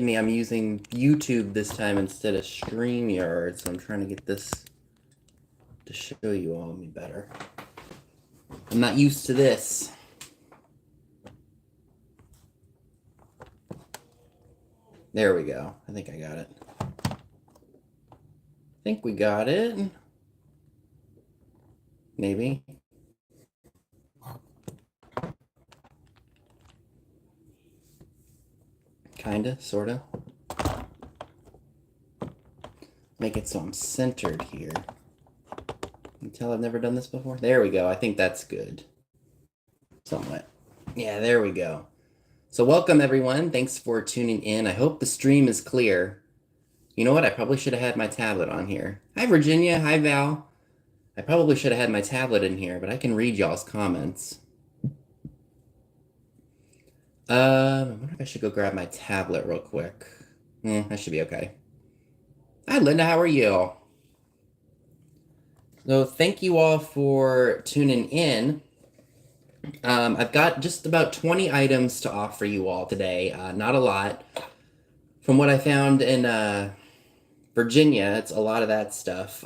me, I'm using YouTube this time instead of StreamYard, so I'm trying to get this to show you all me better. I'm not used to this. There we go. I think I got it. I think we got it. Maybe. Kinda, sorta. Make it so I'm centered here. You tell I've never done this before? There we go. I think that's good. Somewhat. Yeah, there we go. So welcome everyone. Thanks for tuning in. I hope the stream is clear. You know what? I probably should have had my tablet on here. Hi Virginia. Hi Val. I probably should have had my tablet in here, but I can read y'all's comments. I wonder if I should go grab my tablet real quick. That should be okay. Hi Linda, how are you? So thank you all for tuning in. I've got just about 20 items to offer you all today. Not a lot. From what I found in Virginia, it's a lot of that stuff.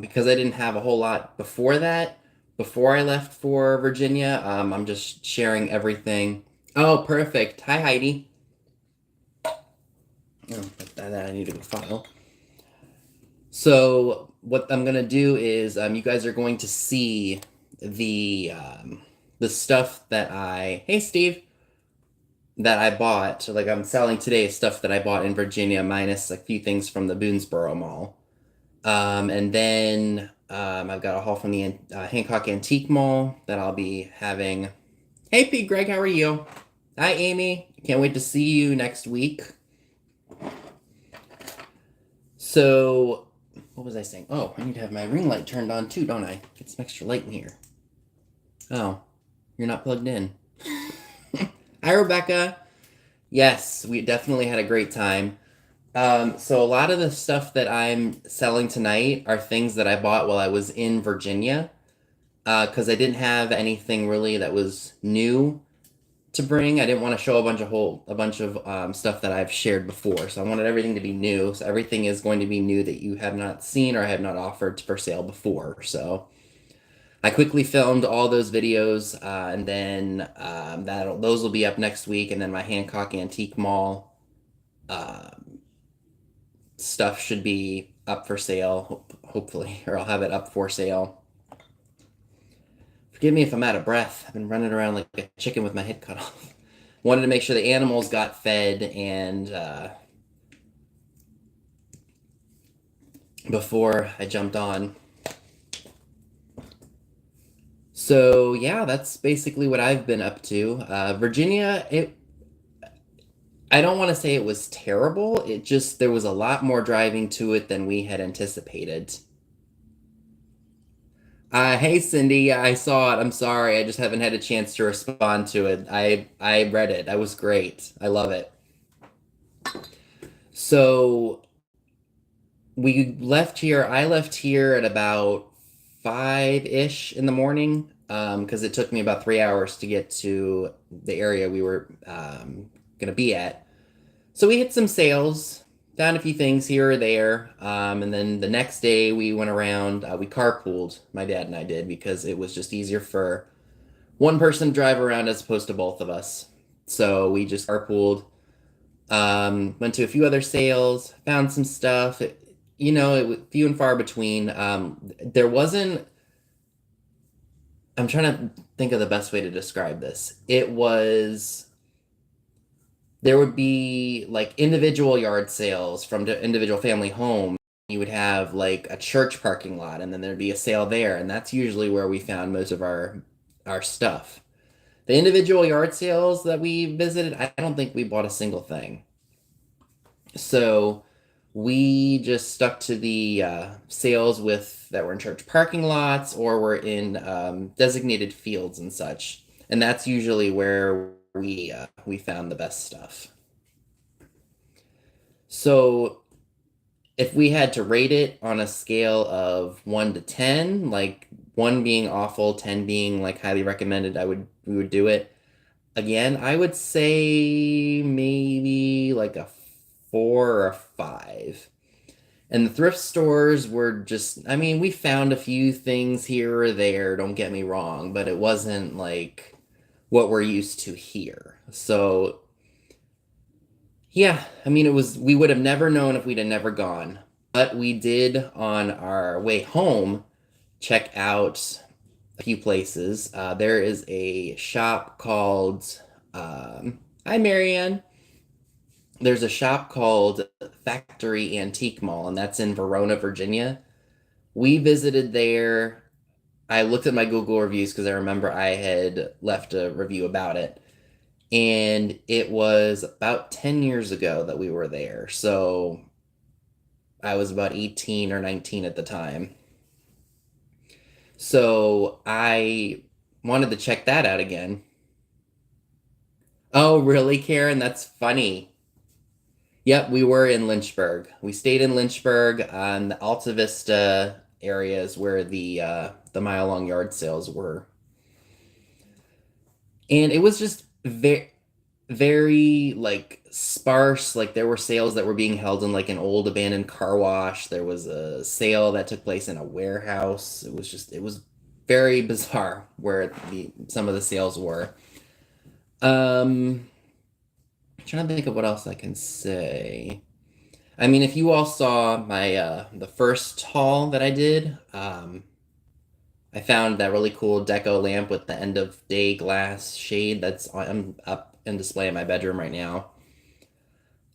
Because I didn't have a whole lot before that, before I left for Virginia, I'm just sharing everything. Oh, perfect. Hi, Heidi. Oh, that I need to go file. So what I'm gonna do is, you guys are going to see the stuff that hey Steve, that I bought. Like I'm selling today stuff that I bought in Virginia, minus a few things from the Boonesboro Mall. And then I've got a haul from the Hancock Antique Mall that I'll be having. Hey Pete Greg, how are you? Hi Amy, can't wait to see you next week. So, what was I saying? Oh, I need to have my ring light turned on too, don't I? Get some extra light in here. Oh, you're not plugged in. Hi Rebecca. Yes, we definitely had a great time. So a lot of the stuff that I'm selling tonight are things that I bought while I was in Virginia, because I didn't have anything really that was new to bring. I didn't want to show a bunch of stuff that I've shared before. So I wanted everything to be new. So everything is going to be new that you have not seen or have not offered for sale before. So I quickly filmed all those videos, and then those will be up next week. And then my Hancock Antique Mall stuff should be up for sale, hopefully, or I'll have it up for sale. Forgive me if I'm out of breath. I've been running around like a chicken with my head cut off. Wanted to make sure the animals got fed and before I jumped on. So yeah, that's basically what I've been up to. Virginia, I don't want to say it was terrible. It just, there was a lot more driving to it than we had anticipated. Hey Cindy, I saw it. I'm sorry. I just haven't had a chance to respond to it. I read it. That was great. I love it. So we left here. I left here at about 5-ish in the morning, because it took me about 3 hours to get to the area we were gonna be at. So we hit some sales, found a few things here or there, and then the next day we went around. We carpooled, my dad and I did, because it was just easier for one person to drive around as opposed to both of us. So we just carpooled. Went to a few other sales, found some stuff. It was few and far between. There wasn't. I'm trying to think of the best way to describe this. There would be like individual yard sales from individual family homes. You would have like a church parking lot, and then there'd be a sale there, and that's usually where we found most of our stuff. The individual yard sales that we visited, I don't think we bought a single thing. So we just stuck to the sales that were in church parking lots or were in designated fields and such, and that's usually where we found the best stuff. So if we had to rate it on a scale of 1 to 10, like 1 being awful, 10 being like highly recommended, we would do it again. I would say maybe like a four or five. And the thrift stores were just, I mean, we found a few things here or there, don't get me wrong, but it wasn't like what we're used to here. So, yeah, I mean, we would have never known if we'd have never gone. But we did on our way home check out a few places. There is a shop called, hi, Marianne. There's a shop called Factory Antique Mall, and that's in Verona, Virginia. We visited there. I looked at my Google reviews because I remember I had left a review about it. And it was about 10 years ago that we were there. So I was about 18 or 19 at the time. So I wanted to check that out again. Oh, really, Karen? That's funny. Yep, we were in Lynchburg. We stayed in Lynchburg on the Alta Vista areas where the mile long yard sales were. And it was just very like sparse. Like there were sales that were being held in like an old abandoned car wash. There was a sale that took place in a warehouse. It was very bizarre where the some of the sales were. Um, trying to think of what else I can say. I mean, if you all saw my the first haul that I did, I found that really cool deco lamp with the end of day glass shade that's on, up in display in my bedroom right now.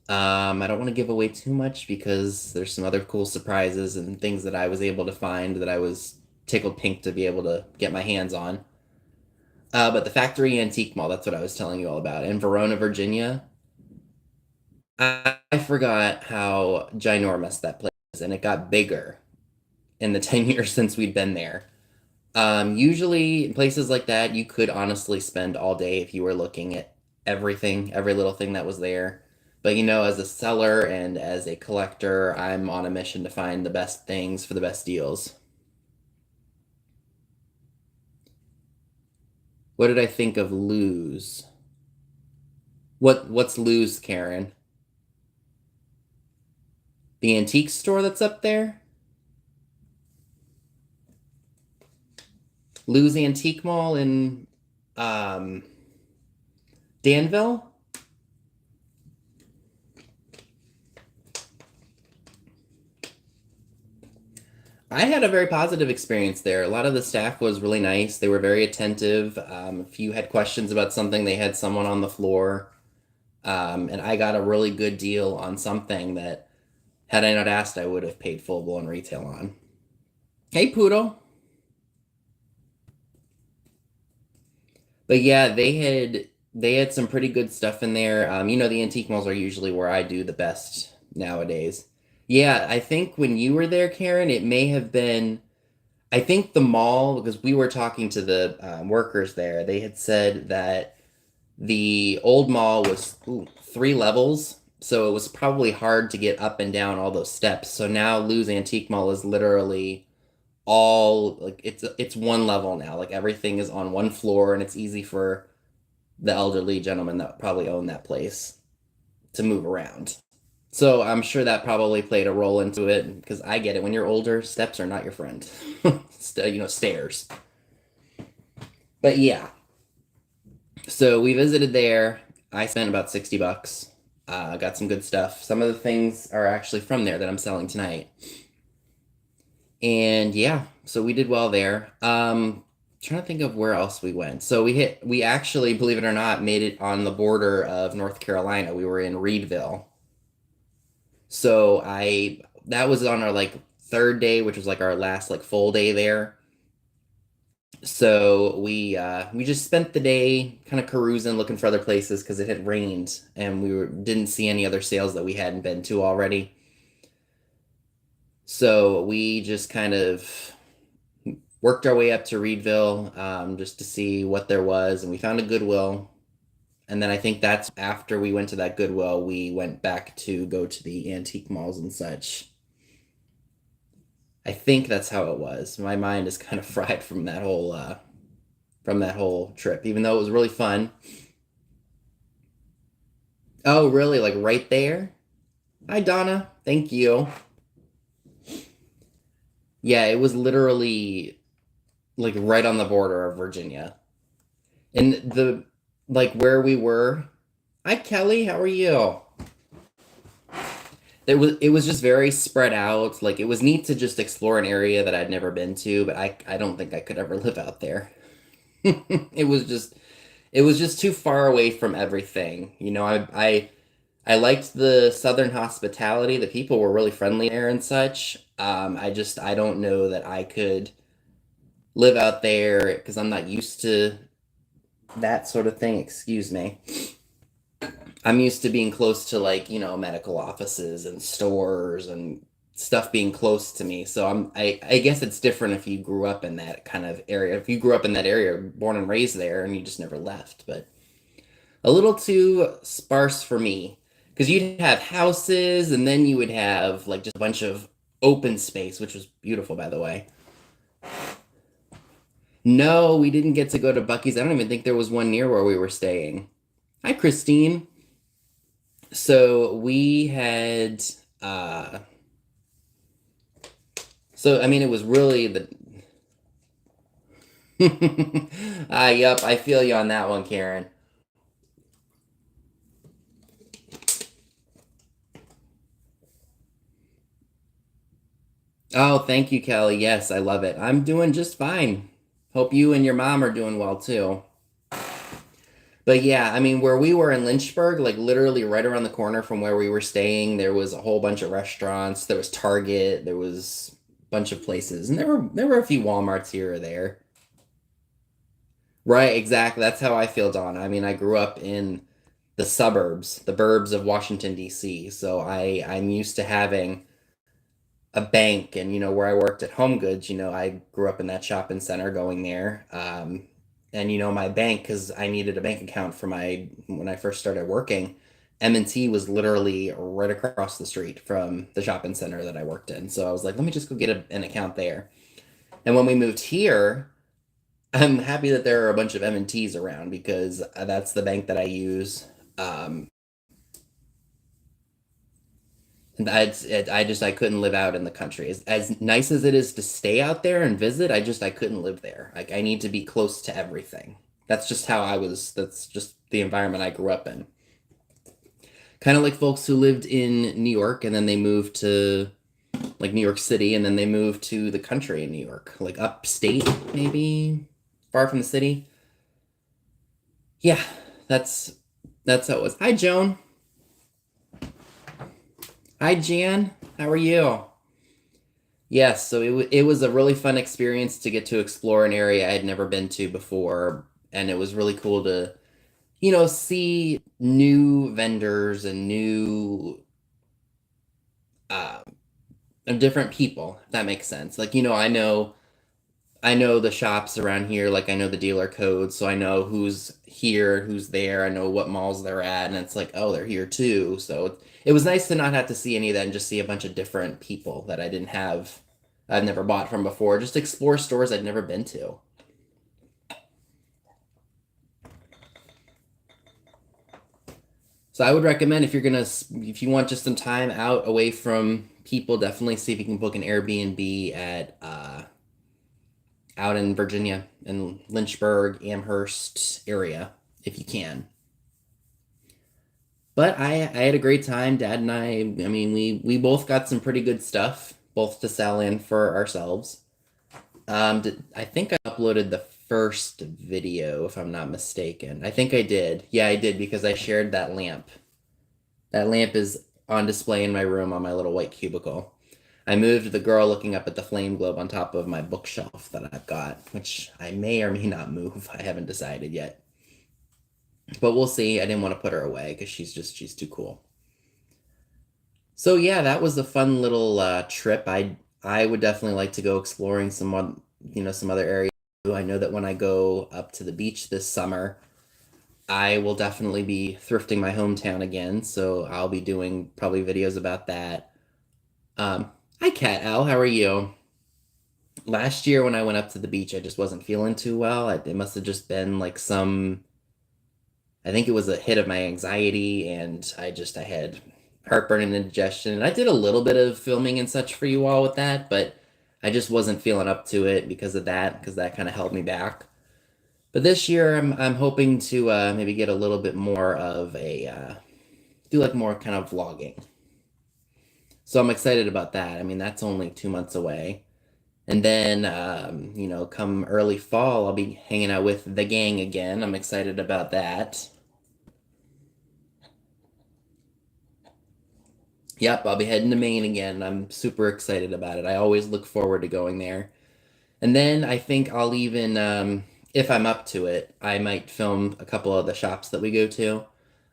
I don't want to give away too much because there's some other cool surprises and things that I was able to find that I was tickled pink to be able to get my hands on. But the Factory Antique Mall, that's what I was telling you all about in Verona, Virginia. I forgot how ginormous that place is, and it got bigger in the 10 years since we'd been there. Usually in places like that, you could honestly spend all day if you were looking at everything, every little thing that was there. But as a seller and as a collector, I'm on a mission to find the best things for the best deals. What did I think of Lou's? What's Lou's, Karen? The antique store that's up there? Lou's Antique Mall in um Danville? I had a very positive experience there. A lot of the staff was really nice. They were very attentive. If you had questions about something, they had someone on the floor. And I got a really good deal on something that, had I not asked, I would have paid full blown retail on. Hey, Poodle. But yeah, they had some pretty good stuff in there. The antique malls are usually where I do the best nowadays. Yeah, I think when you were there, Karen, it may have been. I think the mall, because we were talking to the workers there, they had said that the old mall was three levels, so it was probably hard to get up and down all those steps. So now Lou's Antique Mall is literally all like it's one level now. Like everything is on one floor, and it's easy for the elderly gentleman that probably owned that place to move around. So I'm sure that probably played a role into it because I get it. When you're older, steps are not your friend. Stairs. But yeah, so we visited there. I spent about 60 bucks. Got some good stuff. Some of the things are actually from there that I'm selling tonight. And yeah, so we did well there. Trying to think of where else we went. So we actually, believe it or not, made it on the border of North Carolina. We were in Reedville. So that was on our like third day, which was like our last like full day there. So we just spent the day kind of carousing, looking for other places because it had rained and didn't see any other sales that we hadn't been to already. So we just kind of worked our way up to Reedville just to see what there was, and we found a Goodwill. And then I think that's after we went to that Goodwill, we went back to go to the antique malls and such. I think that's how it was. My mind is kind of fried from that whole trip, even though it was really fun. Oh, really? Like right there? Hi, Donna. Thank you. Yeah, it was literally like right on the border of Virginia. And the like where we were. Hi, Kelly. How are you? It was just very spread out. Like it was neat to just explore an area that I'd never been to, but I don't think I could ever live out there. It was just too far away from everything. I liked the southern hospitality. The people were really friendly there and such. I don't know that I could live out there because I'm not used to that sort of thing. Excuse me. I'm used to being close to like, medical offices and stores and stuff being close to me. So I guess it's different if you grew up in that kind of area. If you grew up in that area, born and raised there and you just never left, but a little too sparse for me because you'd have houses and then you would have like just a bunch of open space, which was beautiful by the way. No, we didn't get to go to Bucky's. I don't even think there was one near where we were staying. Hi, Christine. So we had uh so I mean it was really the yep, I feel you on that one, Karen. Oh, thank you, Kelly. Yes, I love it. I'm doing just fine. Hope you and your mom are doing well too. But yeah, I mean, where we were in Lynchburg, like literally right around the corner from where we were staying, there was a whole bunch of restaurants. There was Target, there was a bunch of places, and there were a few Walmarts here or there. Right, exactly. That's how I feel, Don. I mean, I grew up in the burbs of Washington, D.C. So I'm used to having a bank and where I worked at Home Goods, I grew up in that shopping center going there. And my bank because I needed a bank account for my when I first started working. M&T was literally right across the street from the shopping center that I worked in. So I was like, let me just go get an account there. And when we moved here, I'm happy that there are a bunch of M&Ts around because that's the bank that I use. Um, And I couldn't live out in the country. As nice as it is to stay out there and visit, I couldn't live there. Like I need to be close to everything. That's just how I was. That's just the environment I grew up in. Kind of like folks who lived in New York and then they moved to like New York City and then they moved to the country in New York, like upstate maybe, far from the city. Yeah, that's that's how it was. Hi Joan. Hi Jan. How are you? Yes, so it was a really fun experience to get to explore an area I had never been to before, and it was really cool to, see new vendors and new uh and different people, if that makes sense. Like, I know the shops around here, like I know the dealer codes, so I know who's here, who's there, I know what malls they're at, and it's like, oh, they're here too. So it was nice to not have to see any of that and just see a bunch of different people that I've never bought from before. Just explore stores I'd never been to. So I would recommend if you want just some time out away from people, definitely see if you can book an Airbnb at out in Virginia, in Lynchburg, Amherst area, if you can. But I had a great time. Dad and I mean, we both got some pretty good stuff, both to sell in for ourselves. I think I uploaded the first video, if I'm not mistaken. I think I did. Yeah, I did because I shared that lamp. That lamp is on display in my room on my little white cubicle. I moved the girl looking up at the flame globe on top of my bookshelf that I've got, which I may or may not move. I haven't decided yet. But we'll see. I didn't want to put her away because she's too cool. So yeah, that was a fun little trip. I would definitely like to go exploring some other areas. I know that when I go up to the beach this summer, I will definitely be thrifting my hometown again. So I'll be doing probably videos about that. Hi, Cat Al. How are you? Last year when I went up to the beach, I just wasn't feeling too well. It must have just been like I think it was a hit of my anxiety, and I had heartburn and indigestion. And I did a little bit of filming and such for you all with that, but I just wasn't feeling up to it because of that, because that kind of held me back. But this year, I'm hoping to maybe get a little bit more of a do like more kind of vlogging. So I'm excited about that. I mean, that's only 2 months away. And then, come early fall, I'll be hanging out with the gang again. I'm excited about that. Yep, I'll be heading to Maine again. I'm super excited about it. I always look forward to going there. And then I think I'll even, if I'm up to it, I might film a couple of the shops that we go to.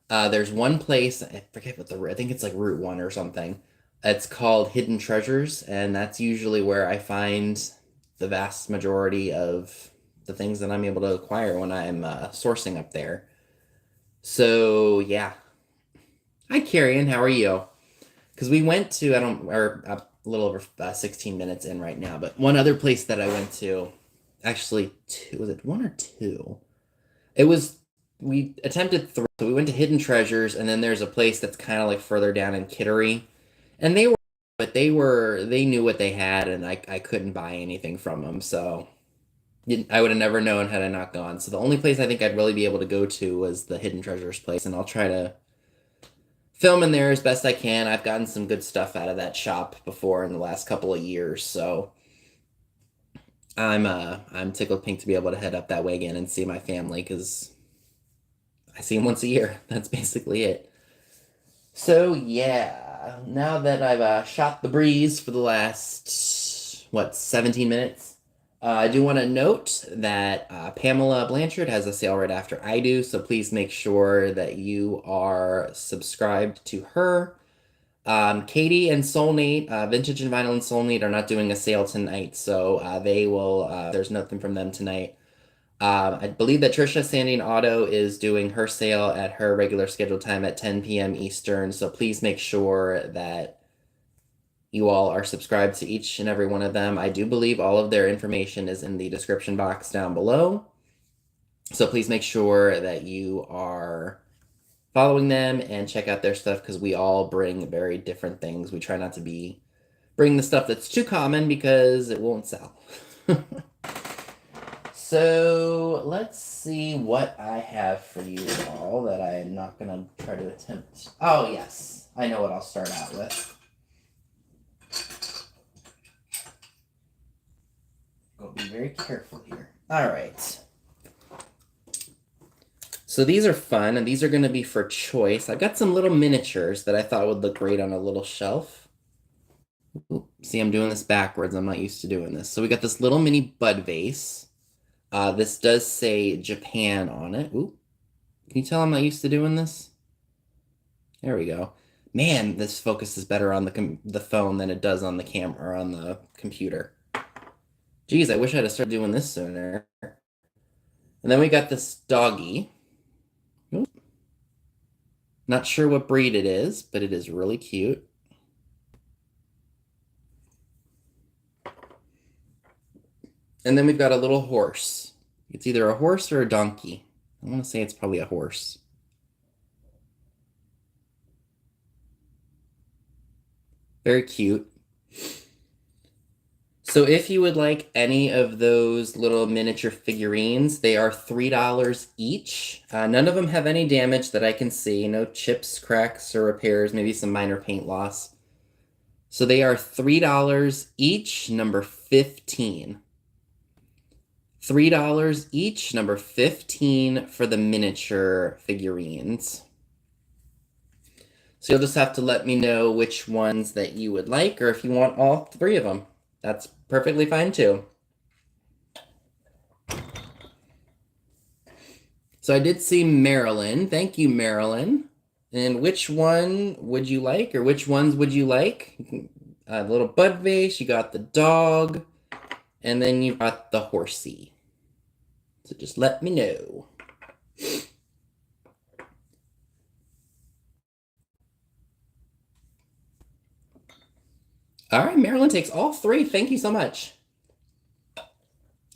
There's one place, I forget I think it's like Route 1 or something. It's called Hidden Treasures, and that's usually where I find the vast majority of the things that I'm able to acquire when I'm sourcing up there. So, yeah. Hi, Carrion, how are you? Because we went to, I don't, or a little over 16 minutes in right now, but one other place that I went to, actually, two, was it one or two? It was, we attempted three. So we went to Hidden Treasures, and then there's a place that's kind of like further down in Kittery. And they knew what they had, and I couldn't buy anything from them. So I would have never known had I not gone. So the only place I think I'd really be able to go to was the Hidden Treasures place, and I'll try to film in there as best I can. I've gotten some good stuff out of that shop before in the last couple of years, so I'm tickled pink to be able to head up that way again and see my family because I see them once a year. That's basically it. So yeah, now that I've shot the breeze for the last 17 minutes, I do want to note that Pamela Blanchard has a sale right after I do, so please make sure that you are subscribed to her. Katie and Soulmate, Vintage and Vinyl and Soulmate are not doing a sale tonight, so they will. There's nothing from them tonight. I believe that Trisha Sandy and Auto is doing her sale at her regular scheduled time at 10 p.m. Eastern, so please make sure that you all are subscribed to each and every one of them. I do believe all of their information is in the description box down below, so please make sure that you are following them and check out their stuff because we all bring very different things. We try not to bring the stuff that's too common because it won't sell. So let's see what I have for you all that I am not going to try to attempt. Oh, yes. I know what I'll start out with. Go be very careful here. All right. So these are fun, and these are going to be for choice. I've got some little miniatures that I thought would look great on a little shelf. Ooh, see, I'm doing this backwards. I'm not used to doing this. So we got this little mini bud vase. This does say Japan on it. Ooh, can you tell I'm not used to doing this? There we go. Man, this focuses better on the phone than it does on the camera or on the computer. Geez, I wish I'd have started doing this sooner. And then we got this doggy. Ooh. Not sure what breed it is, but it is really cute. And then we've got a little horse. It's either a horse or a donkey. I want to say it's probably a horse. Very cute. So if you would like any of those little miniature figurines, they are $3 each. None of them have any damage that I can see. No chips, cracks, or repairs. Maybe some minor paint loss. So they are $3 each, number 15. $3 each, number 15 for the miniature figurines. So you'll just have to let me know which ones that you would like, or if you want all three of them. That's perfectly fine too. So I did see Marilyn. Thank you, Marilyn. And which one would you like, or which ones would you like? The little bud vase, you got the dog, and then you got the horsey. So just let me know. All right, Marilyn takes all three. Thank you so much.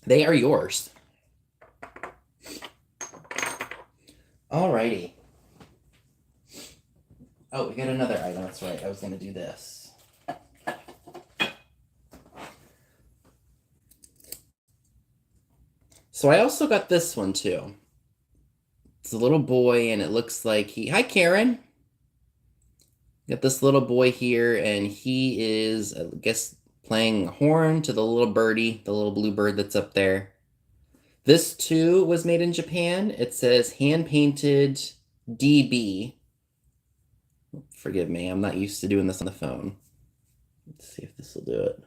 They are yours. Alrighty. Oh, we got another item. That's right. I was going to do this. So I also got this one too. It's a little boy, and it looks like he. Hi, Karen. Got this little boy here, and he is, I guess, playing horn to the little birdie, the little blue bird that's up there. This too was made in Japan. It says hand painted DB. Forgive me, I'm not used to doing this on the phone. Let's see if this will do it.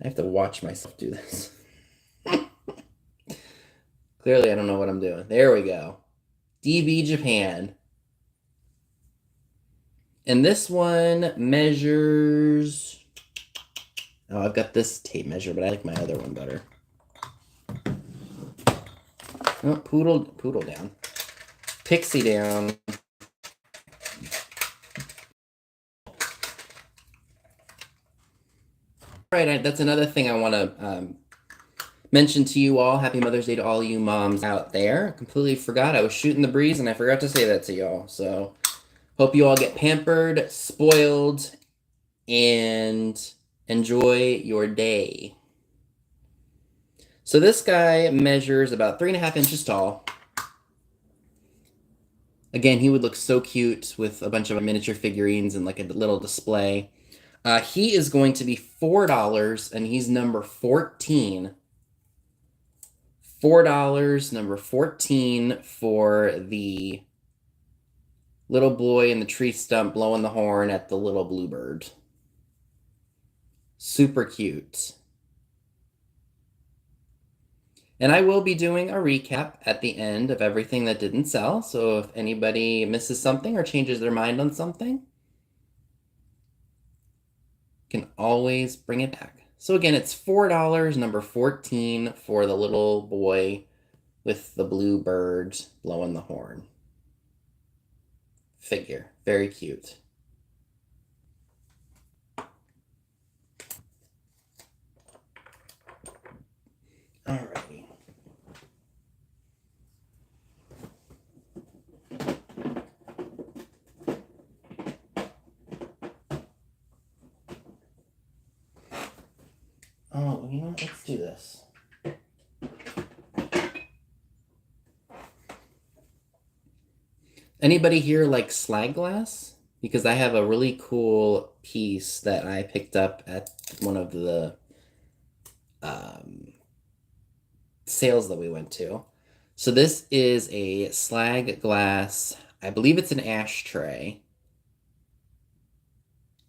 I have to watch myself do this. Clearly, I don't know what I'm doing. There we go. DB Japan. And this one measures. Oh, I've got this tape measure, but I like my other one better. Oh, poodle down. Pixie down. All right, that's another thing I want to mention to you all. Happy Mother's Day to all you moms out there. I completely forgot. I was shooting the breeze and I forgot to say that to y'all. So hope you all get pampered, spoiled, and enjoy your day. So this guy measures about 3.5 inches tall. Again, he would look so cute with a bunch of miniature figurines and like a little display. He is going to be $4, and he's number 14. $4, number 14 for the little boy in the tree stump blowing the horn at the little bluebird. Super cute. And I will be doing a recap at the end of everything that didn't sell. So if anybody misses something or changes their mind on something, can always bring it back. So again, it's $4, number 14 for the little boy with the blue bird blowing the horn. Figure. Very cute. Alrighty. Oh, you know what? Let's do this. Anybody here like slag glass? Because I have a really cool piece that I picked up at one of the sales that we went to. So this is a slag glass. I believe it's an ashtray.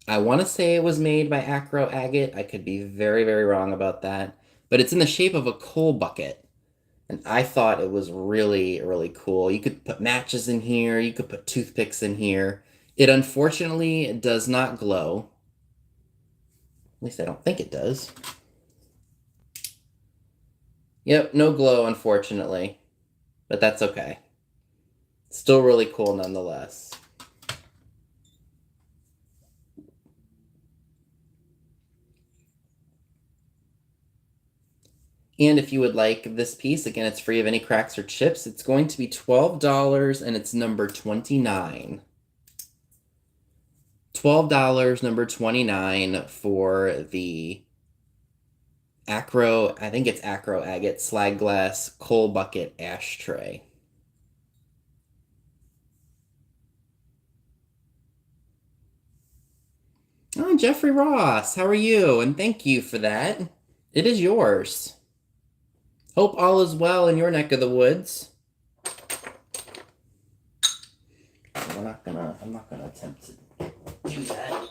I want to say it was made by Acro Agate. I could be very, very wrong about that. But it's in the shape of a coal bucket. And I thought it was really, really cool. You could put matches in here. You could put toothpicks in here. It unfortunately does not glow. At least I don't think it does. Yep, no glow, unfortunately. But that's okay. Still really cool nonetheless. And if you would like this piece, again, it's free of any cracks or chips. It's going to be $12, and it's number 29. $12, number 29 for the Acro, I think it's Acro Agate Slag Glass Coal Bucket Ashtray. Oh, Jeffrey Ross, how are you? And thank you for that. It is yours. Hope all is well in your neck of the woods. I'm not gonna attempt to do that.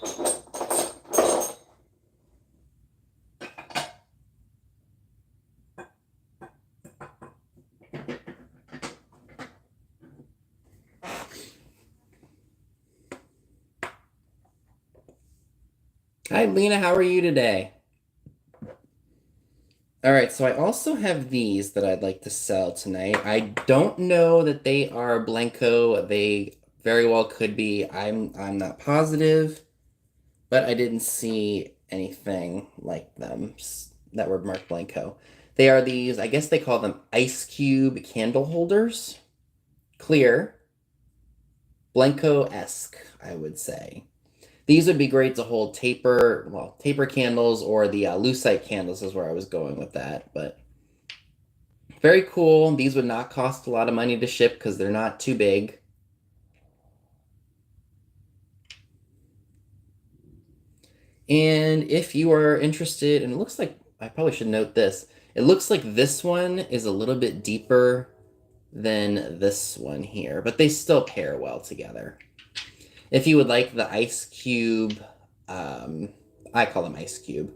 Hi, Lena, how are you today? All right, so I also have these that I'd like to sell tonight. I don't know that they are Blanco. They very well could be. I'm not positive, but I didn't see anything like them that were marked Blanco. They are these, I guess they call them ice cube candle holders. Clear. Blanco-esque, I would say. These would be great to hold taper candles or the lucite candles is where I was going with that. But very cool. These would not cost a lot of money to ship because they're not too big. And if you are interested, and it looks like, I probably should note this, it looks like this one is a little bit deeper than this one here, but they still pair well together. If you would like the ice cube, I call them ice cube,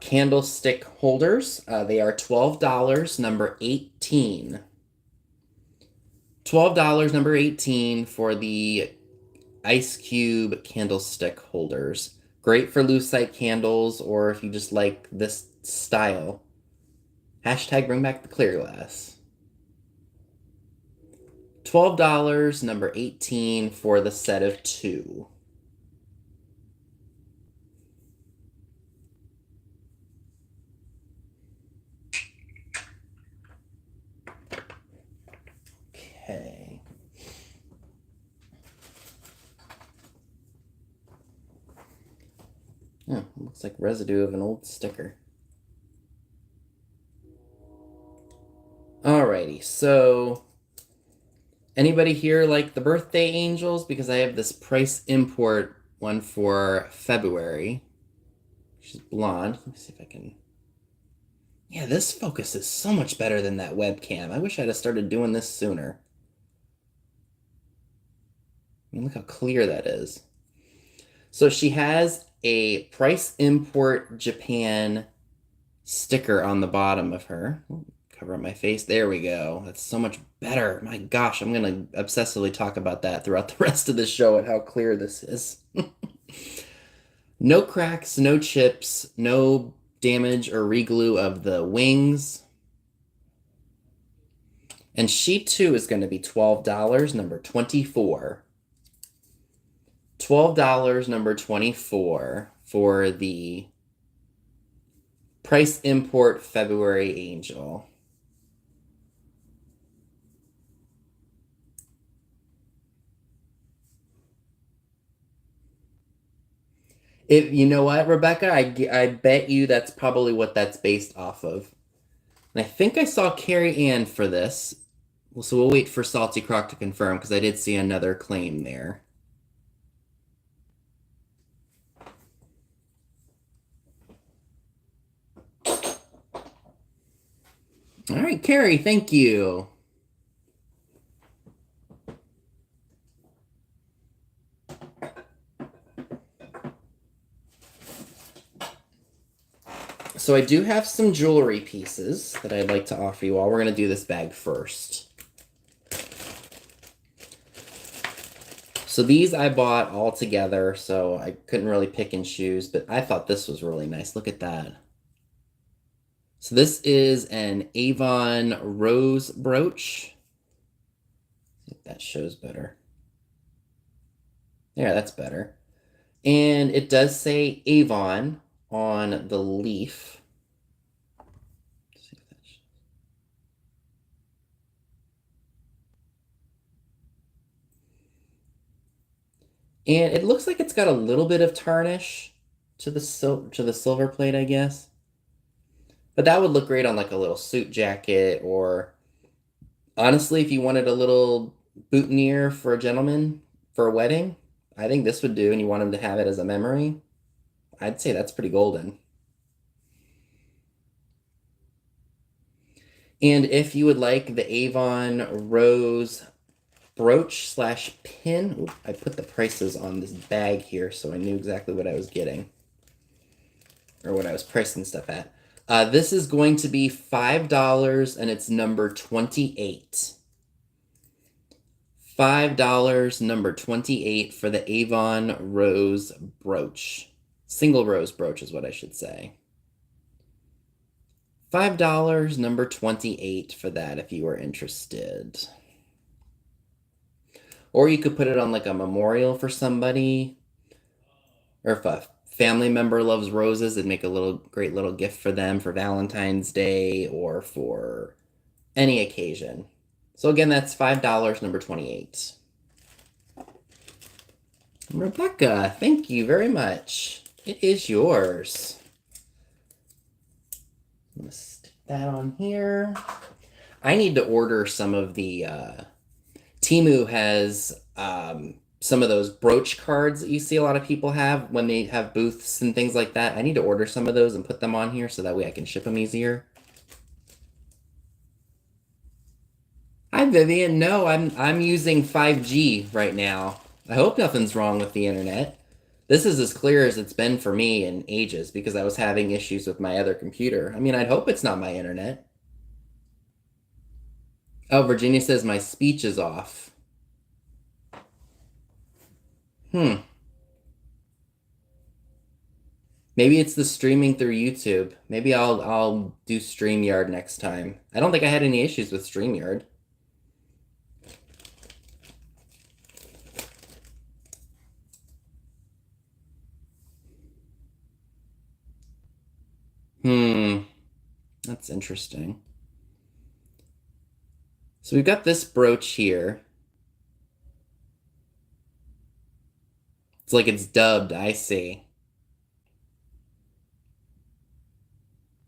candlestick holders, they are $12, number 18. $12, number 18 for the ice cube candlestick holders. Great for lucite candles, or if you just like this style. Hashtag bring back the clear glass. $12, number 18 for the set of 2. Okay. Oh, looks like residue of an old sticker. Alrighty, so anybody here like the birthday angels? Because I have this price import one for February. She's blonde. Let me see if I can. Yeah, this focus is so much better than that webcam. I wish I'd have started doing this sooner. I mean, look how clear that is. So she has a price import Japan sticker on the bottom of her. Cover up my face. There we go. That's so much better. My gosh, I'm going to obsessively talk about that throughout the rest of the show and how clear this is. No cracks, no chips, no damage or reglue of the wings. And she too is going to be $12, number 24. $12, number 24 for the price import February angel. You know what, Rebecca? I bet you that's probably what that's based off of. And I think I saw Carrie Ann for this. So we'll wait for Salty Croc to confirm because I did see another claim there. All right, Carrie, thank you. So I do have some jewelry pieces that I'd like to offer you all. We're going to do this bag first. So these I bought all together, so I couldn't really pick and choose, but I thought this was really nice. Look at that. So this is an Avon rose brooch. If that shows better. Yeah, that's better. And it does say Avon on the leaf. And it looks like it's got a little bit of tarnish to the silver plate, I guess. But that would look great on like a little suit jacket, or honestly, if you wanted a little boutonniere for a gentleman for a wedding, I think this would do, and you want him to have it as a memory. I'd say that's pretty golden. And if you would like the Avon Rose brooch slash pin, ooh, I put the prices on this bag here so I knew exactly what I was getting, or what I was pricing stuff at. This is going to be $5 and it's number 28. $5, number 28 for the Avon Rose brooch. Single rose brooch is what I should say. $5, number 28 for that if you are interested. Or you could put it on like a memorial for somebody. Or if a family member loves roses, it'd make a great little gift for them for Valentine's Day or for any occasion. So again, that's $5, number 28. Rebecca, thank you very much. It is yours. I'm gonna stick that on here. I need to order some of the Temu has some of those brooch cards that you see a lot of people have when they have booths and things like that. I need to order some of those and put them on here so that way I can ship them easier. Hi Vivian, no, I'm using 5G right now. I hope nothing's wrong with the internet. This is as clear as it's been for me in ages because I was having issues with my other computer. I mean, I'd hope it's not my internet. Oh, Virginia says my speech is off. Hmm. Maybe it's the streaming through YouTube. Maybe I'll do StreamYard next time. I don't think I had any issues with StreamYard. Hmm. That's interesting. So we've got this brooch here. It's like it's dubbed, I see.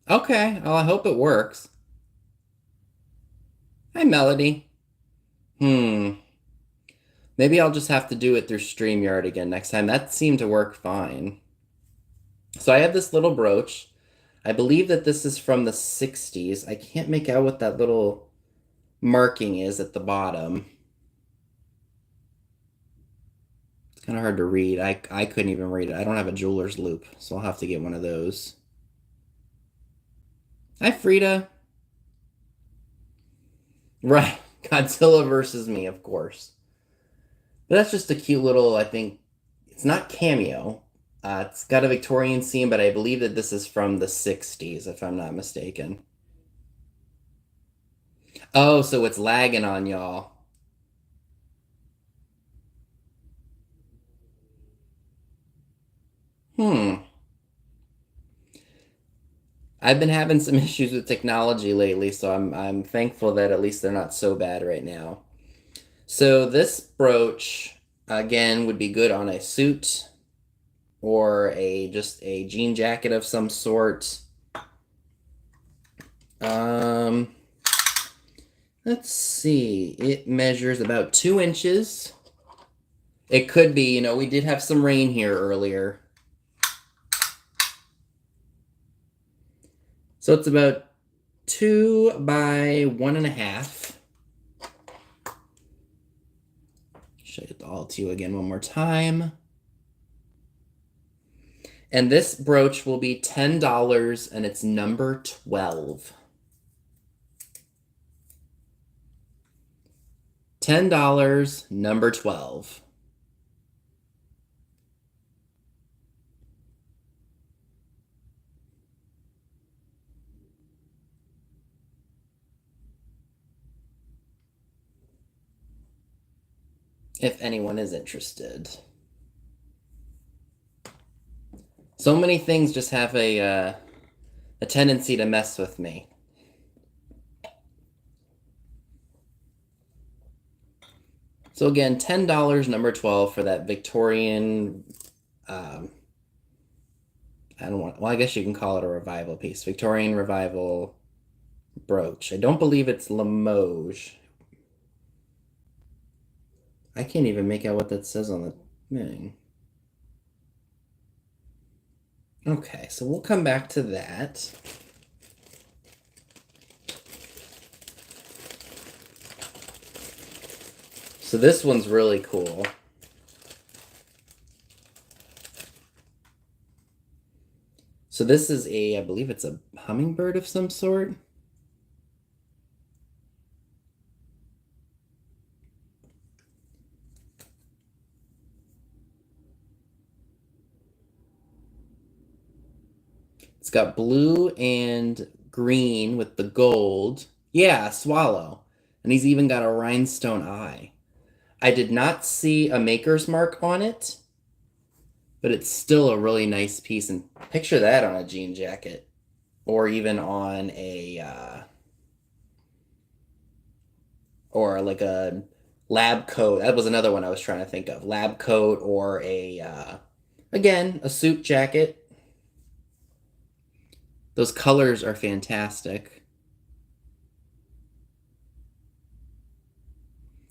Okay, well, I hope it works. Hi, Melody. Hmm. Maybe I'll just have to do it through StreamYard again next time. That seemed to work fine. So I have this little brooch. I believe that this is from the 60s. I can't make out what that little marking is at the bottom. It's kind of hard to read. I couldn't even read it. I don't have a jeweler's loop, so I'll have to get one of those. Hi, Frida. Right. Godzilla versus me, of course. But that's just a cute little, I think, it's not cameo. It's got a Victorian scene, but I believe that this is from the 60s, if I'm not mistaken. Oh, so it's lagging on y'all. Hmm. I've been having some issues with technology lately, so I'm thankful that at least they're not so bad right now. So this brooch again would be good on a suit or a just a jean jacket of some sort. Um, let's see. It measures about 2 inches. It could be, we did have some rain here earlier. So it's about 2 by 1.5. Show it all to you again one more time. And this brooch will be $10 and it's number 12. $10, number 12. If anyone is interested. So many things just have a tendency to mess with me. So again, $10, number 12 for that Victorian, I don't want, well, I guess you can call it a revival piece. Victorian revival brooch. I don't believe it's Limoges. I can't even make out what that says on the thing. Okay, so we'll come back to that. So this one's really cool. So this is I believe it's a hummingbird of some sort. It's got blue and green with the gold. Yeah, a swallow. And he's even got a rhinestone eye. I did not see a maker's mark on it, but it's still a really nice piece. And picture that on a jean jacket or even on a or like a lab coat. That was another one I was trying to think of. Lab coat or again, a suit jacket. Those colors are fantastic.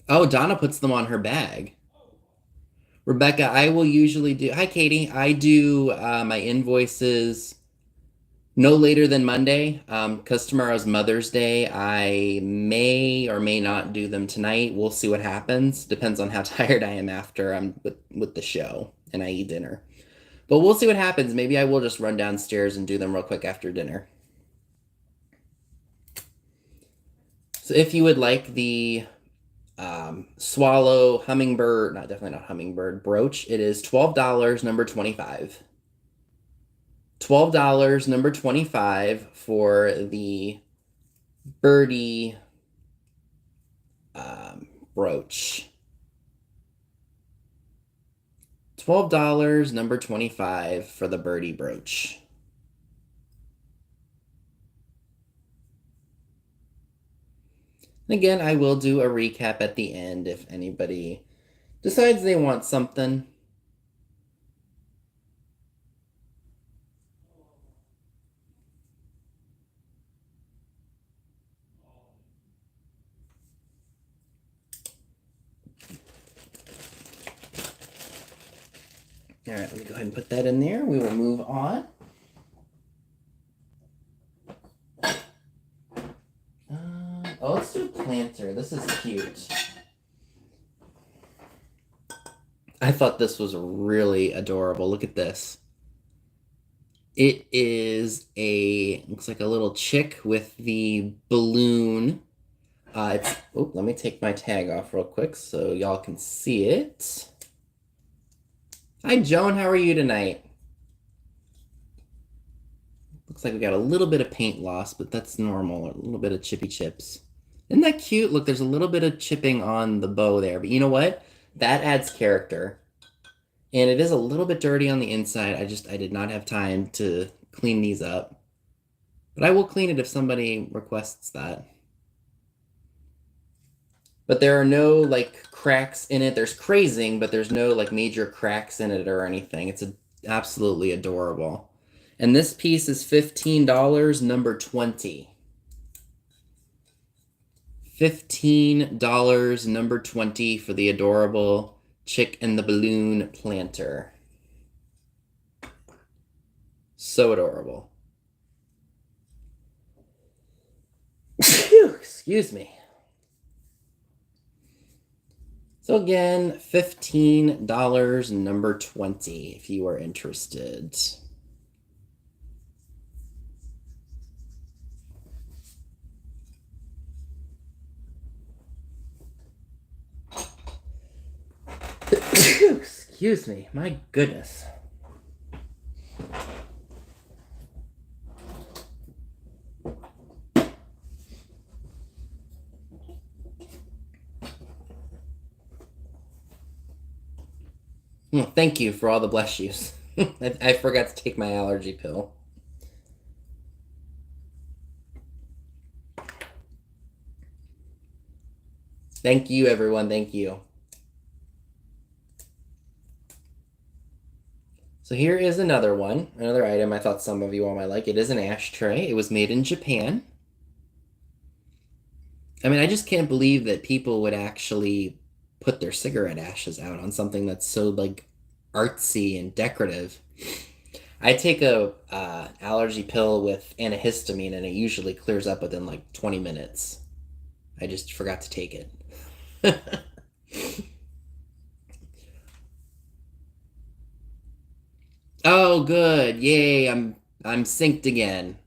Oh, Donna puts them on her bag. Rebecca, I will usually do. Hi, Katie. I do my invoices no later than Monday. Because tomorrow's Mother's Day, I may or may not do them tonight. We'll see what happens. Depends on how tired I am after I'm with the show and I eat dinner. But we'll see what happens. Maybe I will just run downstairs and do them real quick after dinner. So if you would like the swallow hummingbird, not definitely not hummingbird brooch, it is $12, number 25. $12, number 25 for the birdie brooch. $12, number 25 for the birdie brooch. And again, I will do a recap at the end if anybody decides they want something. All right, let me go ahead and put that in there. We will move on. Oh, let's do planter. This is cute. I thought this was really adorable. Look at this. It is looks like a little chick with the balloon. Let me take my tag off real quick so y'all can see it. Hi, Joan. How are you tonight? Looks like we got a little bit of paint loss, but that's normal. A little bit of chippy chips. Isn't that cute? Look, there's a little bit of chipping on the bow there, but you know what? That adds character. And it is a little bit dirty on the inside. I did not have time to clean these up. But I will clean it if somebody requests that. But there are no like cracks in it. There's crazing, but there's no like major cracks in it or anything. It's absolutely adorable. And this piece is $15, number 20. $15, number 20 for the adorable chick and the balloon planter. So adorable. Excuse me. So again, $15, number 20, if you are interested. Excuse me, my goodness. Thank you for all the bless yous. I forgot to take my allergy pill. Thank you, everyone. Thank you. So here is another one, another item I thought some of you all might like. It is an ashtray. It was made in Japan. I mean, I just can't believe that people would actually put their cigarette ashes out on something that's so like artsy and decorative. I take a allergy pill with antihistamine and it usually clears up within like 20 minutes. I just forgot to take it. Oh, good. Yay, I'm synced again.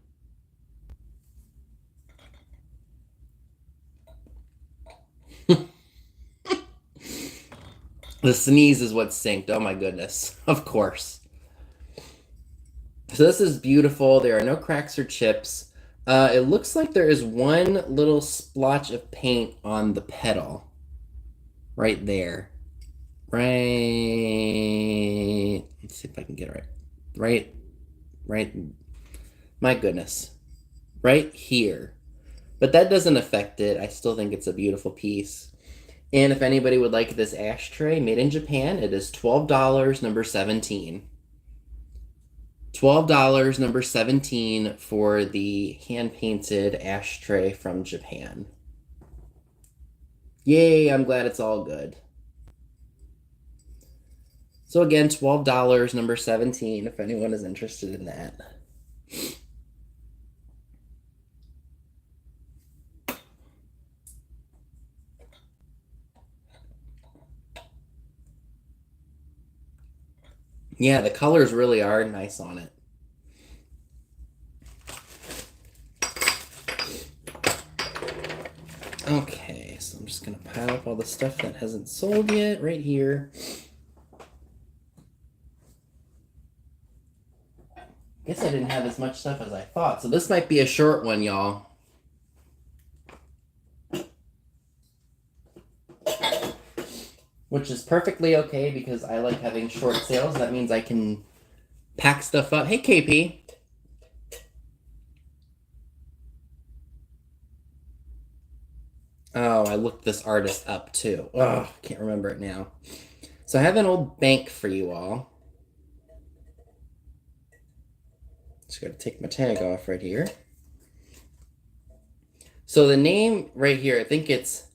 The sneeze is what's synced. Oh my goodness. Of course. So this is beautiful. There are no cracks or chips. It looks like there is one little splotch of paint on the pedal. Right there. Right. Let's see if I can get it right. Right. My goodness. Right here. But that doesn't affect it. I still think it's a beautiful piece. And if anybody would like this ashtray made in Japan, it is $12, number 17. $12, number 17 for the hand-painted ashtray from Japan. Yay, I'm glad it's all good. So again, $12, number 17, if anyone is interested in that. Yeah, the colors really are nice on it. Okay, so I'm just going to pile up all the stuff that hasn't sold yet right here. Guess I didn't have as much stuff as I thought, so this might be a short one, y'all. Which is perfectly okay because I like having short sales. That means I can pack stuff up. Hey, KP. Oh, I looked this artist up too. Oh, can't remember it now. So I have an old bank for you all. Just got to take my tag off right here. So the name right here, I think it's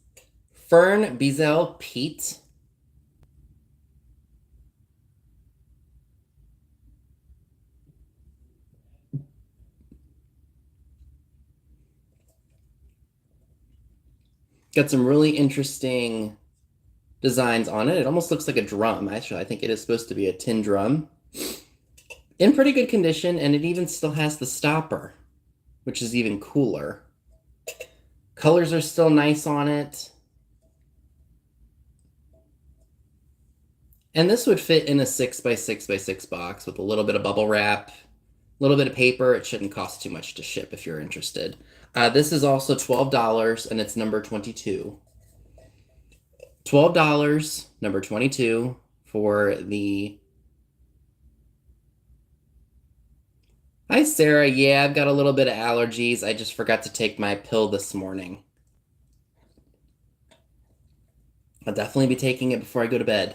Fern Bizel Pete. Got some really interesting designs on it. It almost looks like a drum. Actually, I think it is supposed to be a tin drum. In pretty good condition, and it even still has the stopper, which is even cooler. Colors are still nice on it. And this would fit in a 6x6x6 box with a little bit of bubble wrap, a little bit of paper. It shouldn't cost too much to ship if you're interested. This is also $12, and it's number 22. $12, number 22, for the... Hi, Sarah. Yeah, I've got a little bit of allergies. I just forgot to take my pill this morning. I'll definitely be taking it before I go to bed.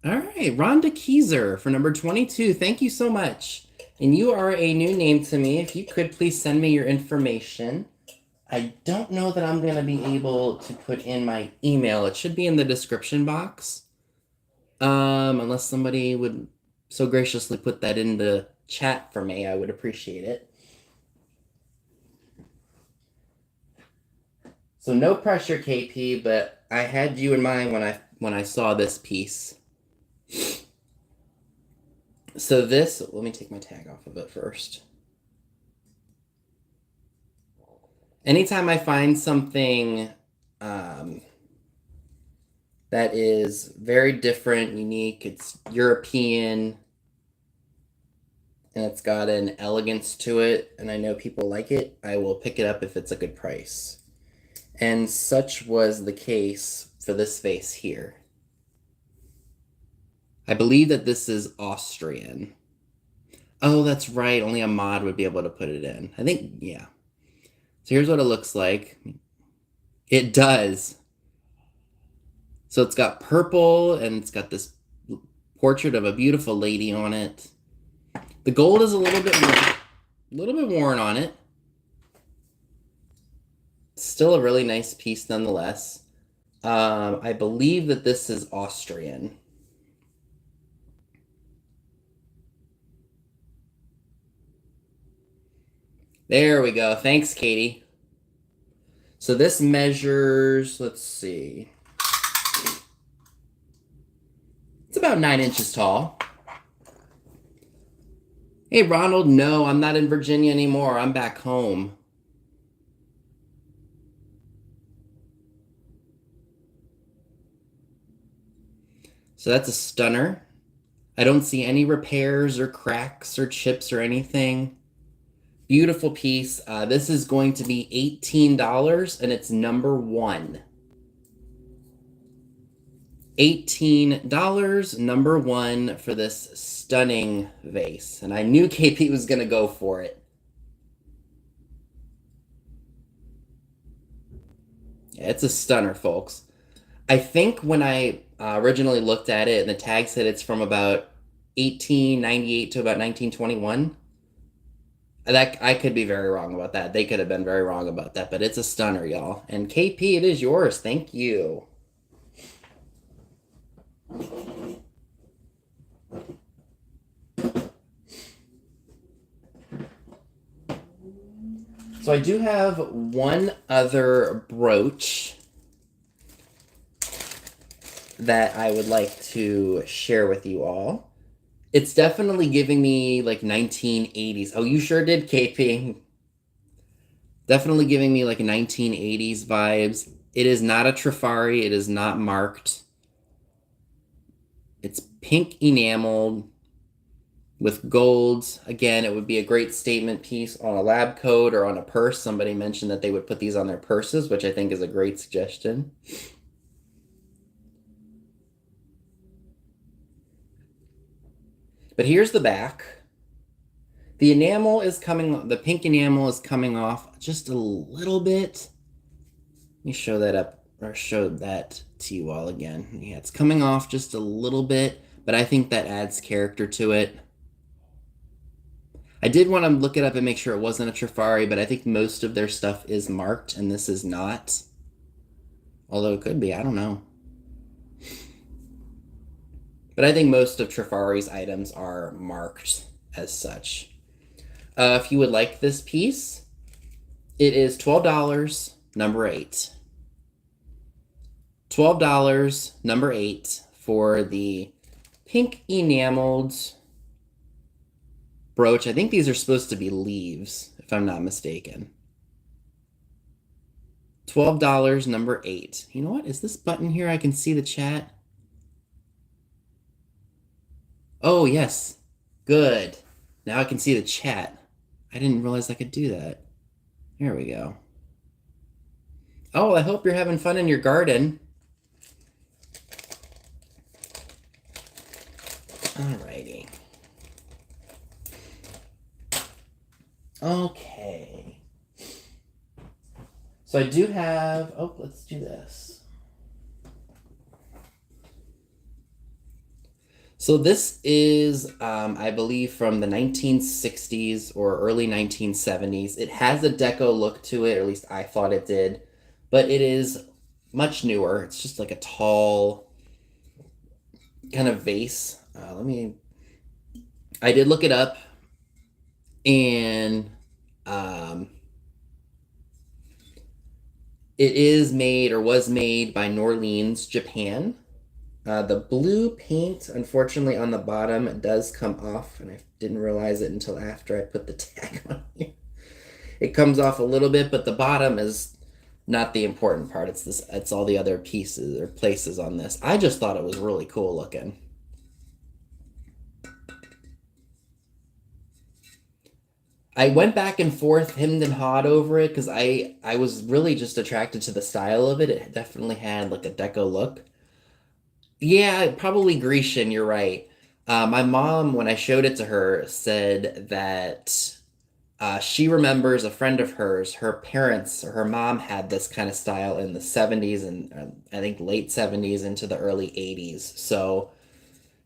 All right, Rhonda Keyser for number 22. Thank you so much. And you are a new name to me. If you could please send me your information. I don't know that I'm going to be able to put in my email. It should be in the description box. Unless somebody would so graciously put that in the chat for me, I would appreciate it. So no pressure, KP, but I had you in mind when I saw this piece. So this, let me take my tag off of it first. Anytime I find something that is very different, unique, it's European, and it's got an elegance to it, and I know people like it, I will pick it up if it's a good price. And such was the case for this vase here. I believe that this is Austrian. Oh, that's right. Only a mod would be able to put it in. I think, yeah. So here's what it looks like. It does. So it's got purple, and it's got this portrait of a beautiful lady on it. The gold is a little bit worn on it. Still a really nice piece nonetheless. I believe that this is Austrian. There we go. Thanks, Katie. So this measures, let's see. It's about 9 inches tall. Hey, Ronald, no, I'm not in Virginia anymore. I'm back home. So that's a stunner. I don't see any repairs or cracks or chips or anything. Beautiful piece. This is going to be $18, and it's number 1. $18, number 1 for this stunning vase. And I knew KP was going to go for it. Yeah, it's a stunner, folks. I think when I originally looked at it and the tag said it's from about 1898 to about 1921. That I could be very wrong about that. They could have been very wrong about that, but it's a stunner, y'all. And KP, it is yours. Thank you. So I do have one other brooch that I would like to share with you all. It's definitely giving me like 1980s. Oh, you sure did, KP. Definitely giving me like 1980s vibes. It is not a Trifari. It is not marked. It's pink enameled with gold. Again, it would be a great statement piece on a lab coat or on a purse. Somebody mentioned that they would put these on their purses, which I think is a great suggestion. But here's the back. The enamel is coming, the pink enamel is coming off just a little bit. Let me show that up, or show that to you all again. Yeah, it's coming off just a little bit, but I think that adds character to it. I did want to look it up and make sure it wasn't a Trifari, but I think most of their stuff is marked, and this is not. Although it could be, I don't know. But I think most of Trifari's items are marked as such. If you would like this piece, it is $12, number 8. $12, number 8, for the pink enameled brooch. I think these are supposed to be leaves, if I'm not mistaken. $12, number 8. You know what? Is this button here? I can see the chat. Oh, yes. Good. Now I can see the chat. I didn't realize I could do that. There we go. Oh, I hope you're having fun in your garden. Alrighty. Okay. So I do have, oh, let's do this. So this is, I believe, from the 1960s or early 1970s. It has a deco look to it, or at least I thought it did, but it is much newer. It's just like a tall kind of vase. I did look it up, and it is made, or was made, by New Orleans, Japan. The blue paint, unfortunately, on the bottom does come off, and I didn't realize it until after I put the tag on here. It comes off a little bit, but the bottom is not the important part. It's all the other pieces or places on this. I just thought it was really cool looking. I went back and forth, hemmed and hawed over it, because I was really just attracted to the style of it. It definitely had like a deco look. Yeah, probably Grecian, you're right. My mom, when I showed it to her, said that she remembers a friend of hers, her parents, or her mom had this kind of style in the 70s and I think late 70s into the early 80s. So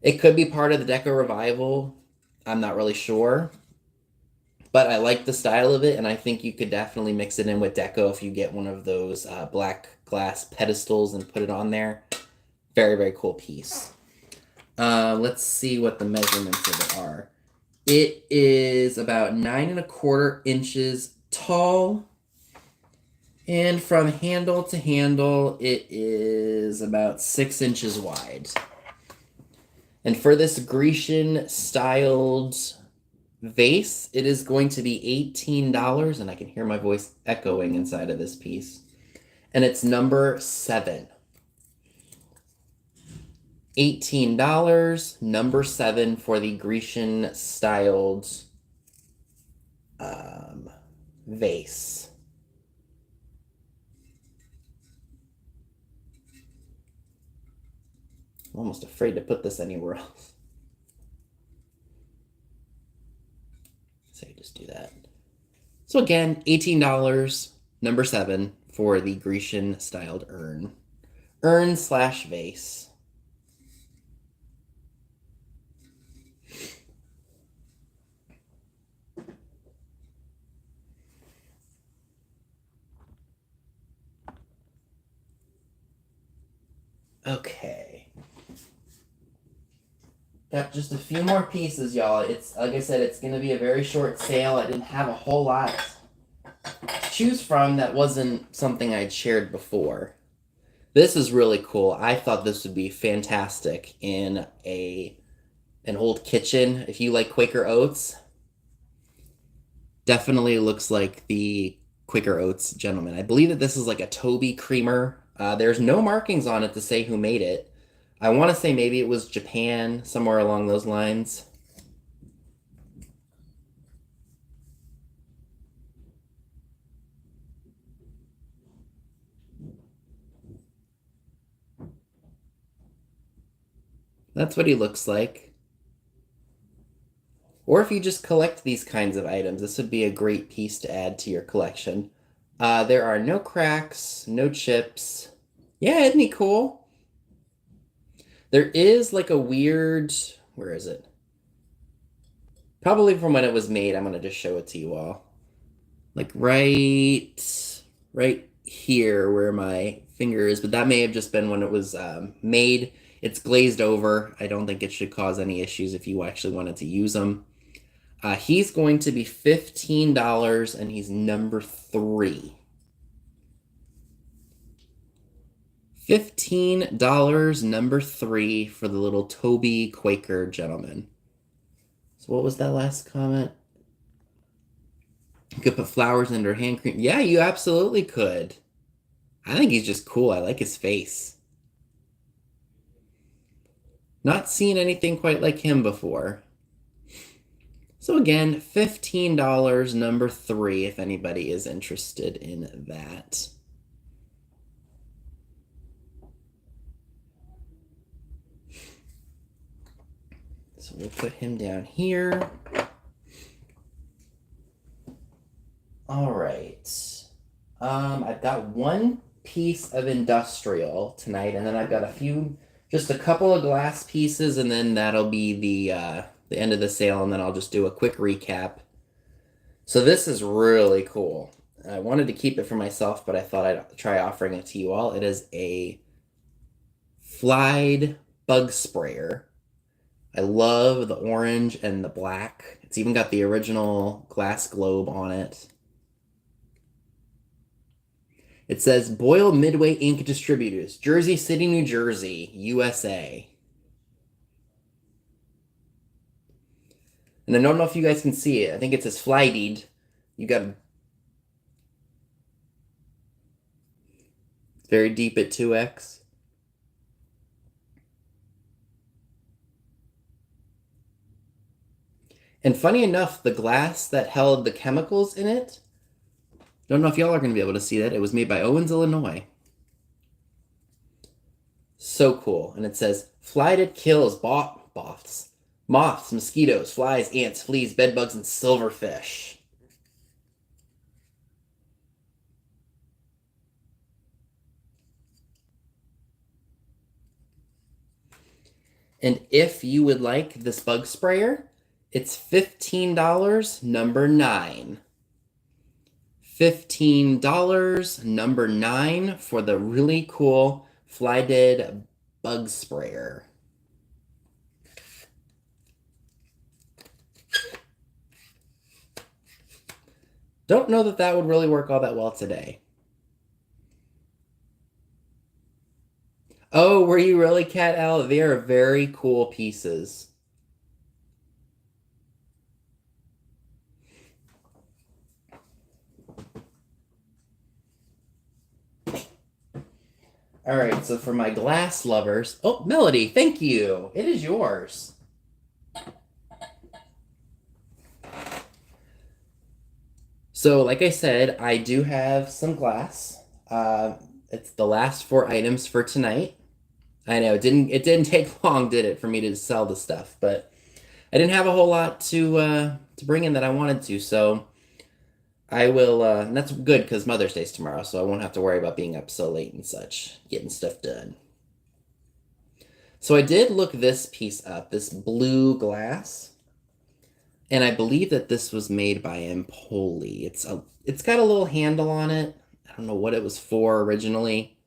it could be part of the Deco revival. I'm not really sure. But I like the style of it, and I think you could definitely mix it in with Deco if you get one of those black glass pedestals and put it on there. Very, very cool piece. Let's see what the measurements of it are. It is about 9¼ inches tall. And from handle to handle, it is about 6 inches wide. And for this Grecian styled vase, it is going to be $18, and I can hear my voice echoing inside of this piece. And it's number 7. $18, number 7, for the Grecian styled vase. I'm almost afraid to put this anywhere else. So you just do that. So again, $18, number 7, for the Grecian styled urn. Urn slash vase. Okay. Got just a few more pieces, y'all. It's like I said, it's gonna be a very short sale. I didn't have a whole lot to choose from that wasn't something I'd shared before. This is really cool. I thought this would be fantastic in an old kitchen. If you like Quaker Oats, definitely looks like the Quaker Oats gentleman. I believe that this is like a Toby creamer. There's no markings on it to say who made it. I want to say maybe it was Japan, somewhere along those lines. That's what he looks like. Or if you just collect these kinds of items, this would be a great piece to add to your collection. There are no cracks, no chips. Yeah, isn't he cool? There is like a weird, where is it? Probably from when it was made. I'm gonna just show it to you all. Like right here where my finger is, but that may have just been when it was made. It's glazed over. I don't think it should cause any issues if you actually wanted to use them. He's going to be $15, and he's number 3. $15, number 3 for the little Toby Quaker gentleman. So what was that last comment? You could put flowers under hand cream. Yeah, you absolutely could. I think he's just cool. I like his face. Not seen anything quite like him before. So again, $15, number 3, if anybody is interested in that. So we'll put him down here. All right. I've got one piece of industrial tonight, and then I've got just a couple of glass pieces, and then that'll be the end of the sale, and then I'll just do a quick recap. So this is really cool. I wanted to keep it for myself, but I thought I'd try offering it to you all. It is a Flied bug sprayer. I love the orange and the black. It's even got the original glass globe on it. It says Boyle Midway Ink Distributors, Jersey City, New Jersey, USA. And I don't know if you guys can see it. I think it says Flighted. You got very deep at 2x. And funny enough, the glass that held the chemicals in it, don't know if y'all are going to be able to see that. It was made by Owens, Illinois. So cool. And it says, Flighted kills moths, mosquitoes, flies, ants, fleas, bedbugs, and silverfish. And if you would like this bug sprayer, it's $15, number 9. $15, number 9 for the really cool Flighted bug sprayer. Don't know that would really work all that well today. Oh, were you really, Cat L? They are very cool pieces. All right, so for my glass lovers, oh, Melody, thank you. It is yours. So, like I said, I do have some glass. It's the last 4 items for tonight. I know it didn't take long, did it, for me to sell the stuff, but I didn't have a whole lot to bring in that I wanted to. So I will, and that's good because Mother's Day's tomorrow, so I won't have to worry about being up so late and such, getting stuff done. So I did look this piece up, this blue glass, and I believe that this was made by Empoli. It's got a little handle on it. I don't know what it was for originally,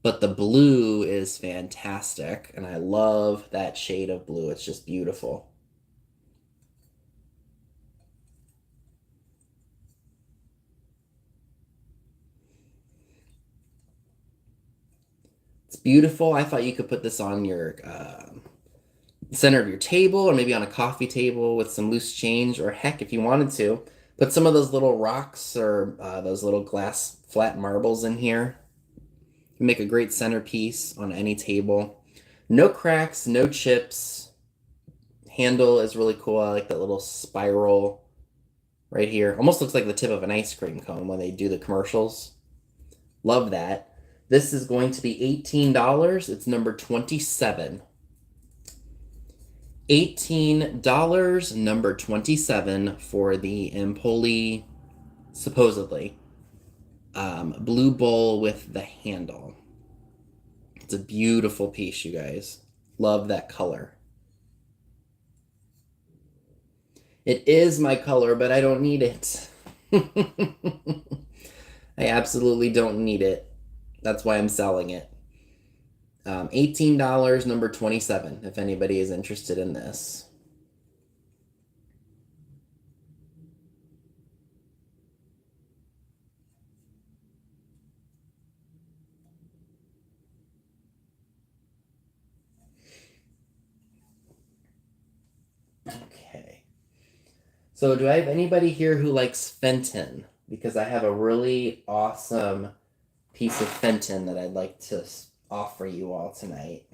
but the blue is fantastic, and I love that shade of blue. It's just beautiful. It's beautiful. I thought you could put this on your center of your table or maybe on a coffee table with some loose change, or heck, if you wanted to, put some of those little rocks or those little glass flat marbles in here. Make a great centerpiece on any table. No cracks, no chips. Handle is really cool. I like that little spiral right here. Almost looks like the tip of an ice cream cone when they do the commercials. Love that. This is going to be $18. It's number 27. $18, number 27 for the Empoli, supposedly, blue bowl with the handle. It's a beautiful piece, you guys. Love that color. It is my color, but I don't need it. I absolutely don't need it. That's why I'm selling it. $18, number 27, if anybody is interested in this. Okay. So do I have anybody here who likes Fenton? Because I have a really awesome piece of Fenton that I'd like to offer you all tonight.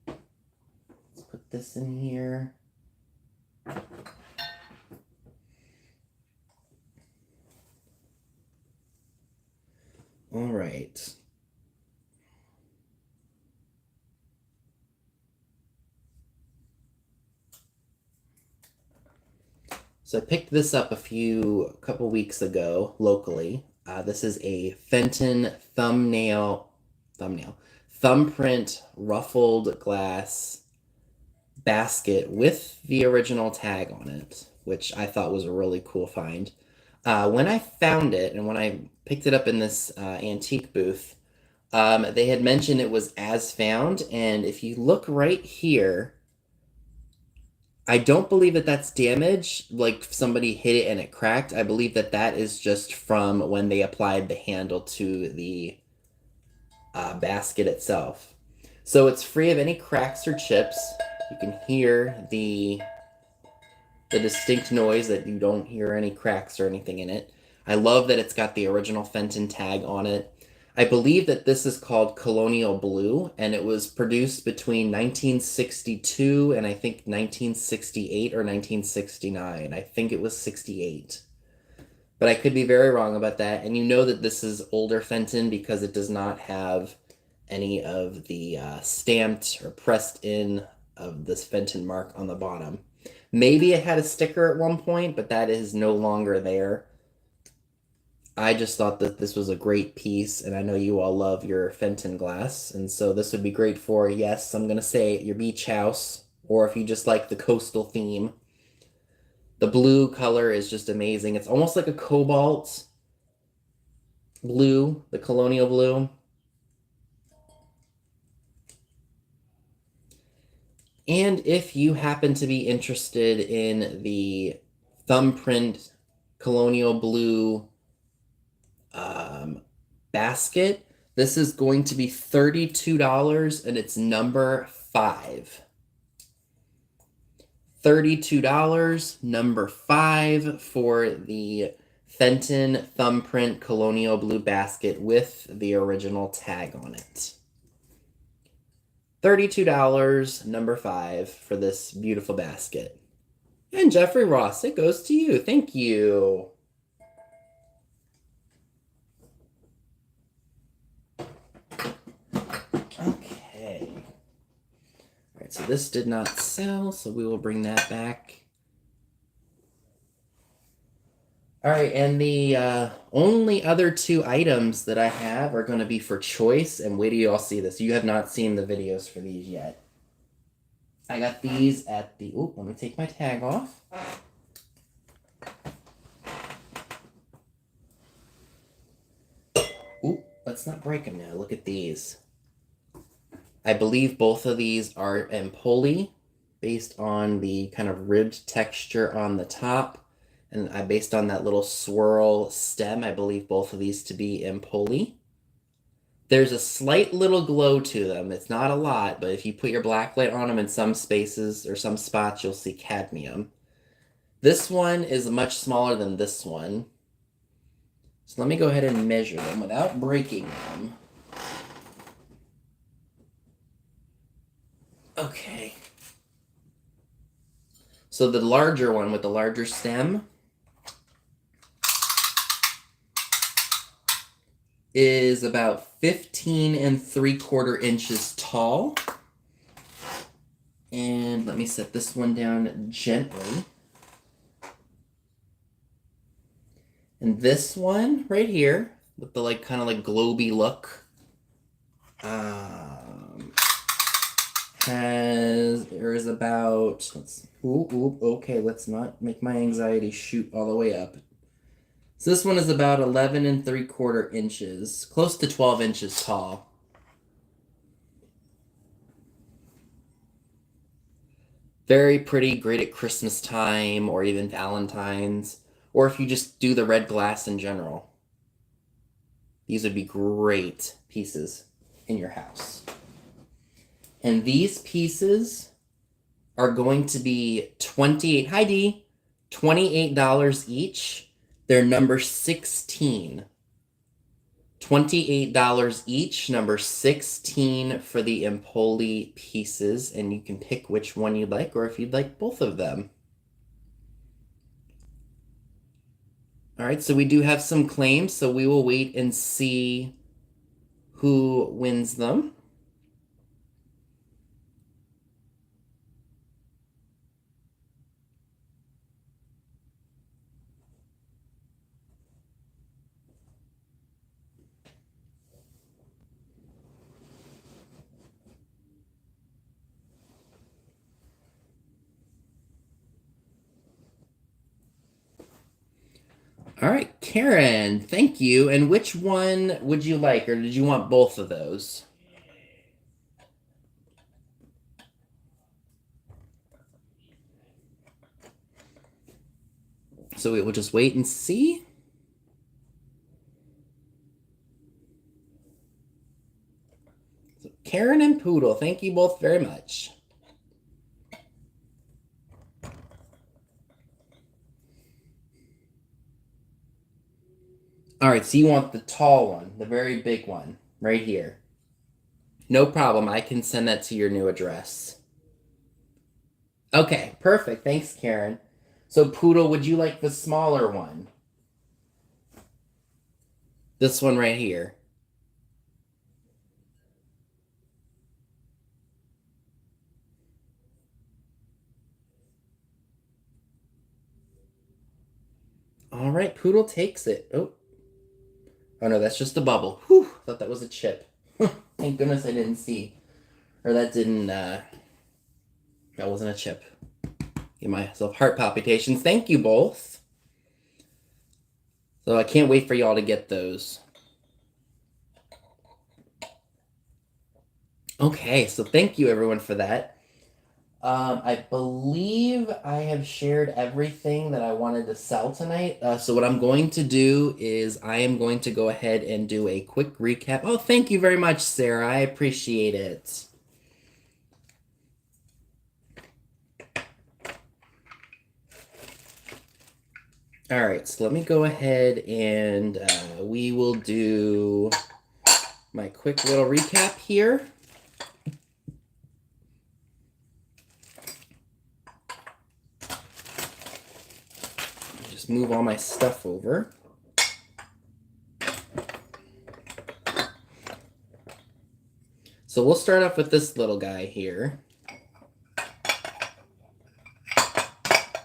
Let's put this in here. All right. So I picked this up a couple weeks ago locally. This is a Fenton thumbprint ruffled glass basket with the original tag on it, which I thought was a really cool find. When I found it and when I picked it up in this antique booth, they had mentioned it was as found, and if you look right here, I don't believe that that's damage, like somebody hit it and it cracked. I believe that that is just from when they applied the handle to the basket itself. So it's free of any cracks or chips. You can hear the distinct noise that you don't hear any cracks or anything in it. I love that it's got the original Fenton tag on it. I believe that this is called Colonial Blue, and it was produced between 1962 and I think 1968 or 1969. I think it was 68. But I could be very wrong about that. And you know that this is older Fenton because it does not have any of the stamped or pressed in of this Fenton mark on the bottom. Maybe it had a sticker at one point, but that is no longer there. I just thought that this was a great piece, and I know you all love your Fenton glass, and so this would be great for, yes, I'm going to say your beach house, or if you just like the coastal theme. The blue color is just amazing. It's almost like a cobalt blue, the colonial blue. And if you happen to be interested in the thumbprint colonial blue basket, this is going to be $32 and it's number 5. $32, number 5 for the Fenton thumbprint colonial blue basket with the original tag on it. $32, number 5 for this beautiful basket. And Jeffrey Ross, it goes to you. Thank you. Okay. All right, so this did not sell, so we will bring that back. All right, and the only other two items that I have are going to be for choice, and wait till you all see this. You have not seen the videos for these yet. I got these at the... Oop, let me take my tag off. Oop, let's not break them now. Look at these. I believe both of these are Empoli, based on the kind of ribbed texture on the top. And based on that little swirl stem, I believe both of these to be Empoli. There's a slight little glow to them. It's not a lot, but if you put your black light on them in some spaces or some spots, you'll see cadmium. This one is much smaller than this one. So let me go ahead and measure them without breaking them. Okay. So the larger one with the larger stem is about 15 3/4 inches tall. And let me set this one down gently. And this one right here, with the kind of globy look, there is about, okay, let's not make my anxiety shoot all the way up. So this one is about 11 3/4 inches, close to 12 inches tall. Very pretty, great at Christmas time or even Valentine's, or if you just do the red glass in general. These would be great pieces in your house. And these pieces are going to be $28 each. They're number 16. $28 each, number 16 for the Empoli pieces, and you can pick which one you'd like, or if you'd like both of them. All right, so we do have some claims, so we will wait and see who wins them. All right, Karen, thank you. And which one would you like, or did you want both of those? So we will just wait and see. So Karen and Poodle, thank you both very much. All right, so you want the tall one, the very big one, right here. No problem, I can send that to your new address. Okay, perfect. Thanks, Karen. So Poodle, would you like the smaller one? This one right here. All right, Poodle takes it. Oh no, that's just a bubble. Whew, thought that was a chip. Thank goodness I didn't see. Or that wasn't a chip. Give myself heart palpitations. Thank you both. So I can't wait for y'all to get those. Okay, so thank you everyone for that. I believe I have shared everything that I wanted to sell tonight. So what I'm going to do is I am going to go ahead and do a quick recap. Oh, thank you very much, Sarah. I appreciate it. All right, so let me go ahead and we will do my quick little recap here. Just move all my stuff over. So we'll start off with this little guy here.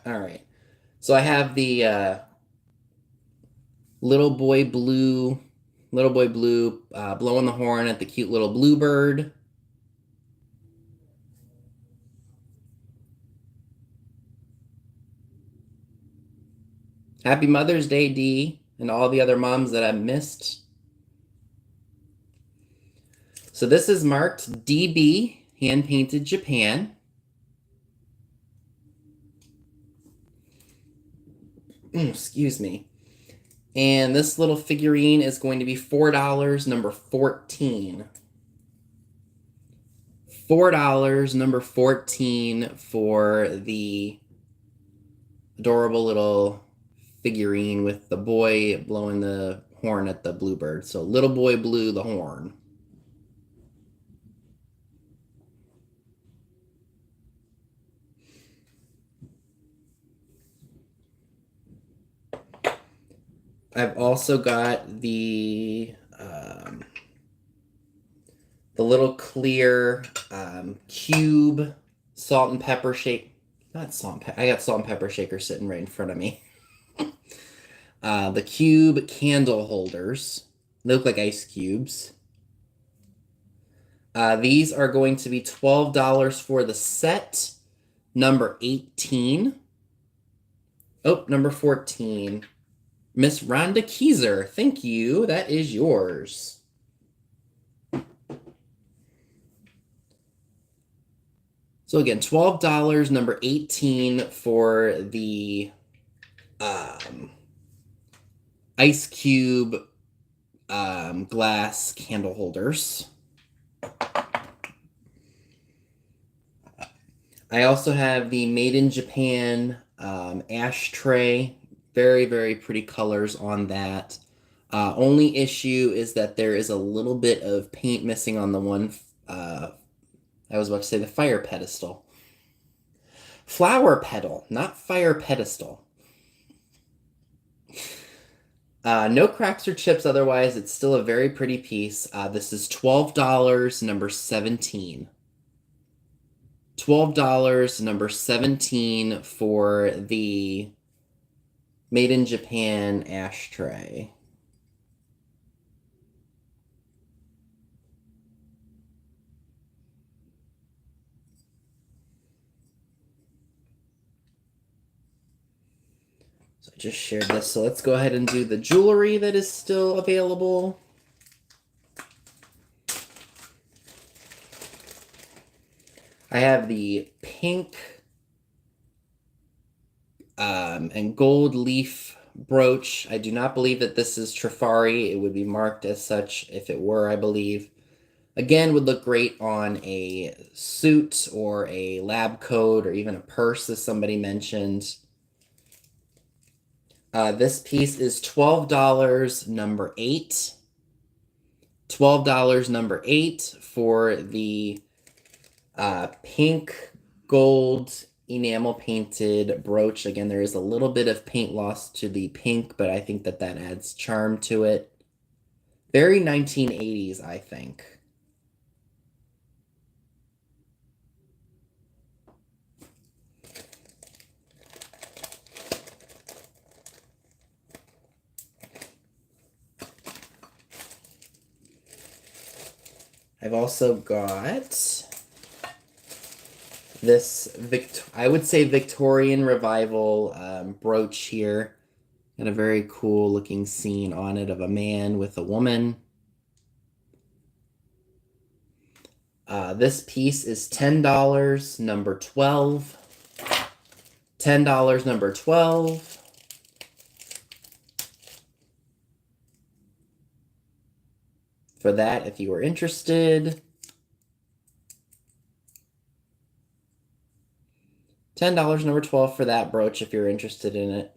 All right. So I have the Little boy blue, blowing the horn at the cute little bluebird. Happy Mother's Day, Dee, and all the other moms that I've missed. So this is marked DB, hand painted Japan. Excuse me. And this little figurine is going to be $4, number 14. $4, number 14 for the adorable little figurine with the boy blowing the horn at the bluebird. So little boy blew the horn. I've also got the little clear cube salt and pepper shake. Not salt and pepper. I got salt and pepper shaker sitting right in front of me. The cube candle holders. They look like ice cubes. These are going to be $12 for the set. Number 18. Oh, number 14. Miss Rhonda Keyser. Thank you. That is yours. So again, $12, number 18 for the ice cube glass candle holders. I also have the Made in Japan ashtray. Very, very pretty colors on that. Only issue is that there is a little bit of paint missing on the one, I was about to say the fire pedestal. Flower petal, not fire pedestal. No cracks or chips otherwise. It's still a very pretty piece. This is $12, number 17. $12, number 17 for the Made in Japan ashtray. So I just shared this. So let's go ahead and do the jewelry that is still available. I have the pink and gold leaf brooch. I do not believe that this is Trifari. It would be marked as such if it were, I believe. Again, would look great on a suit or a lab coat or even a purse, as somebody mentioned. This piece is $12, number 8. $12, number 8 for the pink gold enamel painted brooch. Again, there is a little bit of paint loss to the pink, but I think that adds charm to it. Very 1980s, I think. I've also got this, I would say Victorian Revival brooch here. Got a very cool looking scene on it of a man with a woman. This piece is $10, number 12. $10, number 12. For that, if you were interested. $10, number 12 for that brooch if you're interested in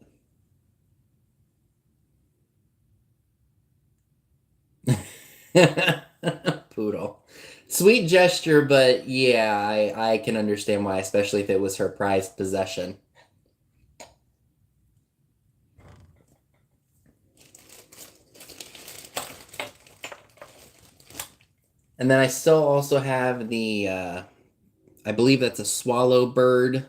it. Poodle. Sweet gesture, but yeah, I can understand why, especially if it was her prized possession. And then I still also have the, I believe that's a swallow bird.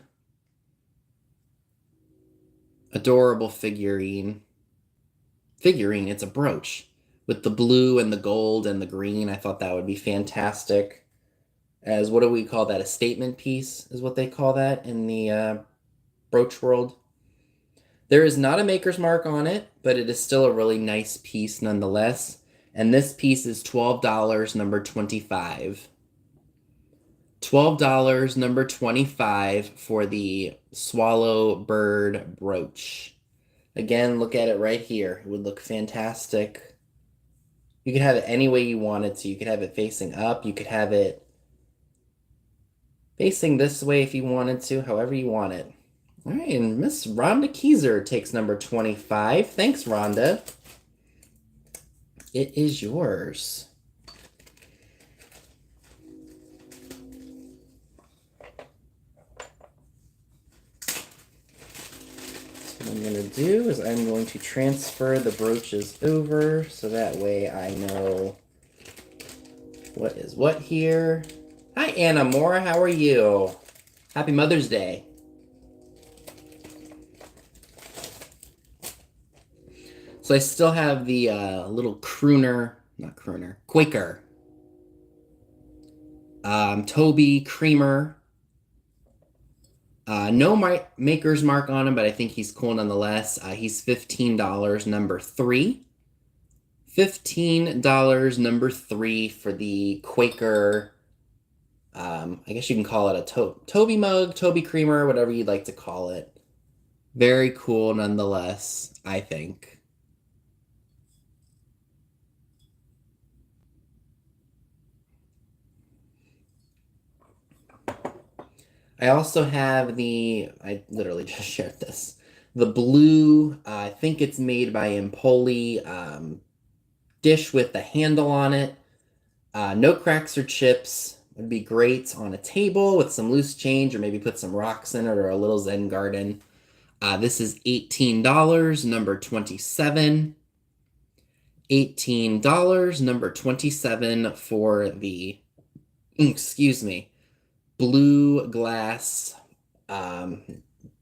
Adorable figurine. figurine. It's a brooch with the blue and the gold and the green. I thought that would be fantastic. As what do we call that? A statement piece is what they call that in the brooch world. There is not a maker's mark on it, but it is still a really nice piece nonetheless. And this piece is $12, number 25. $12, number 25 for the swallow bird brooch. Again, look at it right here. It would look fantastic. You could have it any way you wanted to. You could have it facing up. You could have it facing this way if you wanted to, however you want it. All right, and Miss Rhonda Keyser takes number 25. Thanks, Rhonda. It is yours. What I'm going to do is I'm going to transfer the brooches over so that way I know what is what here. Hi, Anna Moore. How are you? Happy Mother's Day. So I still have the little Quaker. Toby Creamer. No maker's mark on him, but I think he's cool nonetheless. He's $15, number 3. $15, number 3 for the Quaker. I guess you can call it a Toby mug, Toby Creamer, whatever you'd like to call it. Very cool nonetheless, I think. I also have I literally just shared this. The blue, I think it's made by Empoli, dish with the handle on it. No cracks or chips. Would be great on a table with some loose change, or maybe put some rocks in it, or a little Zen garden. This is $18, number 27. $18, number 27 for the, excuse me, blue glass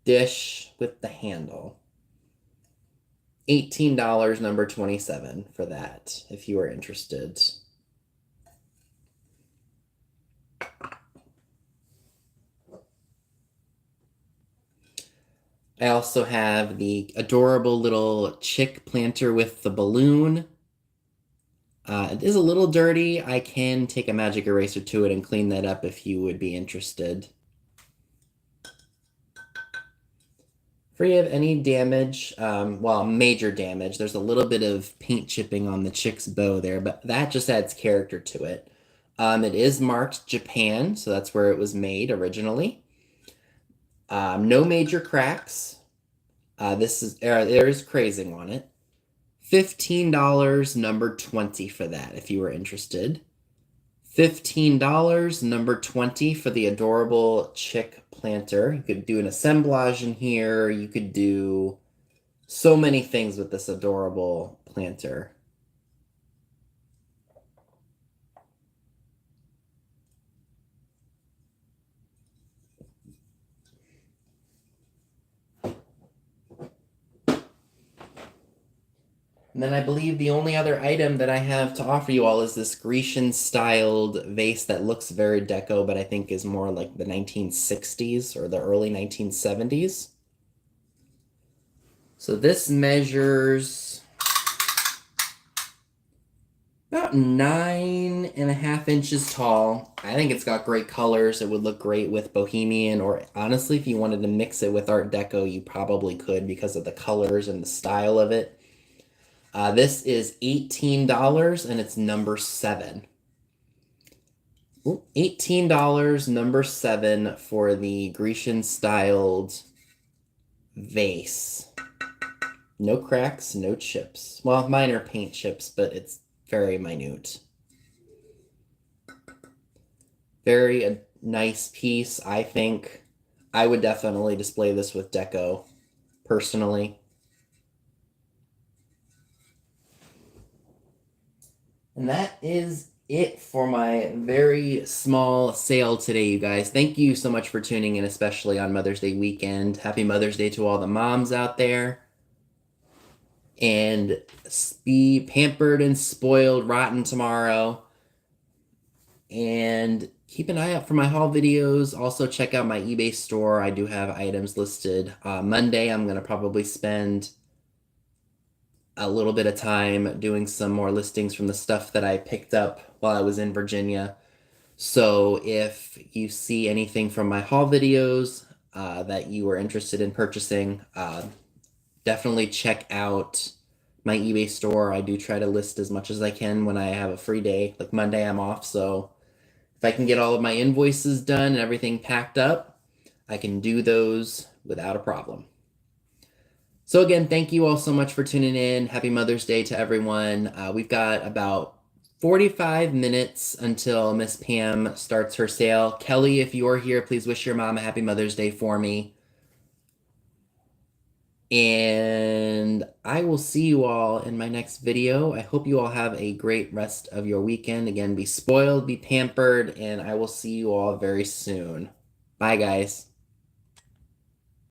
dish with the handle. $18, number 27 for that, if you are interested. I also have the adorable little chick planter with the balloon. It is a little dirty. I can take a magic eraser to it and clean that up if you would be interested. Free of any damage, well, major damage. There's a little bit of paint chipping on the chick's bow there, but that just adds character to it. It is marked Japan, so that's where it was made originally. No major cracks. There is crazing on it. $15, number 20 for that, if you were interested. $15, number 20 for the adorable chick planter. You could do an assemblage in here. You could do so many things with this adorable planter. And then I believe the only other item that I have to offer you all is this Grecian-styled vase that looks very deco, but I think is more like the 1960s or the early 1970s. So this measures about 9.5 inches tall. I think it's got great colors. It would look great with Bohemian, or honestly, if you wanted to mix it with Art Deco, you probably could because of the colors and the style of it. This is $18 and it's number 7. $18, number 7 for the Grecian-styled vase. No cracks, no chips. Well, minor paint chips, but it's very minute. Very nice piece, I think. I would definitely display this with deco, personally. And that is it for my very small sale today, you guys. Thank you so much for tuning in, especially on Mother's Day weekend. Happy Mother's Day to all the moms out there. and be pampered and spoiled rotten tomorrow. And keep an eye out for my haul videos. Also, check out my eBay store. I do have items listed. Monday, I'm going to probably spend a little bit of time doing some more listings from the stuff that I picked up while I was in Virginia. So if you see anything from my haul videos that you are interested in purchasing, definitely check out my eBay store. I do try to list as much as I can when I have a free day. Like Monday, I'm off, so if I can get all of my invoices done and everything packed up, I can do those without a problem. So again, thank you all so much for tuning in. Happy Mother's Day to everyone. We've got about 45 minutes until Miss Pam starts her sale. Kelly, if you're here, please wish your mom a happy Mother's Day for me. And I will see you all in my next video. I hope you all have a great rest of your weekend. Again, be spoiled, be pampered, and I will see you all very soon. Bye, guys.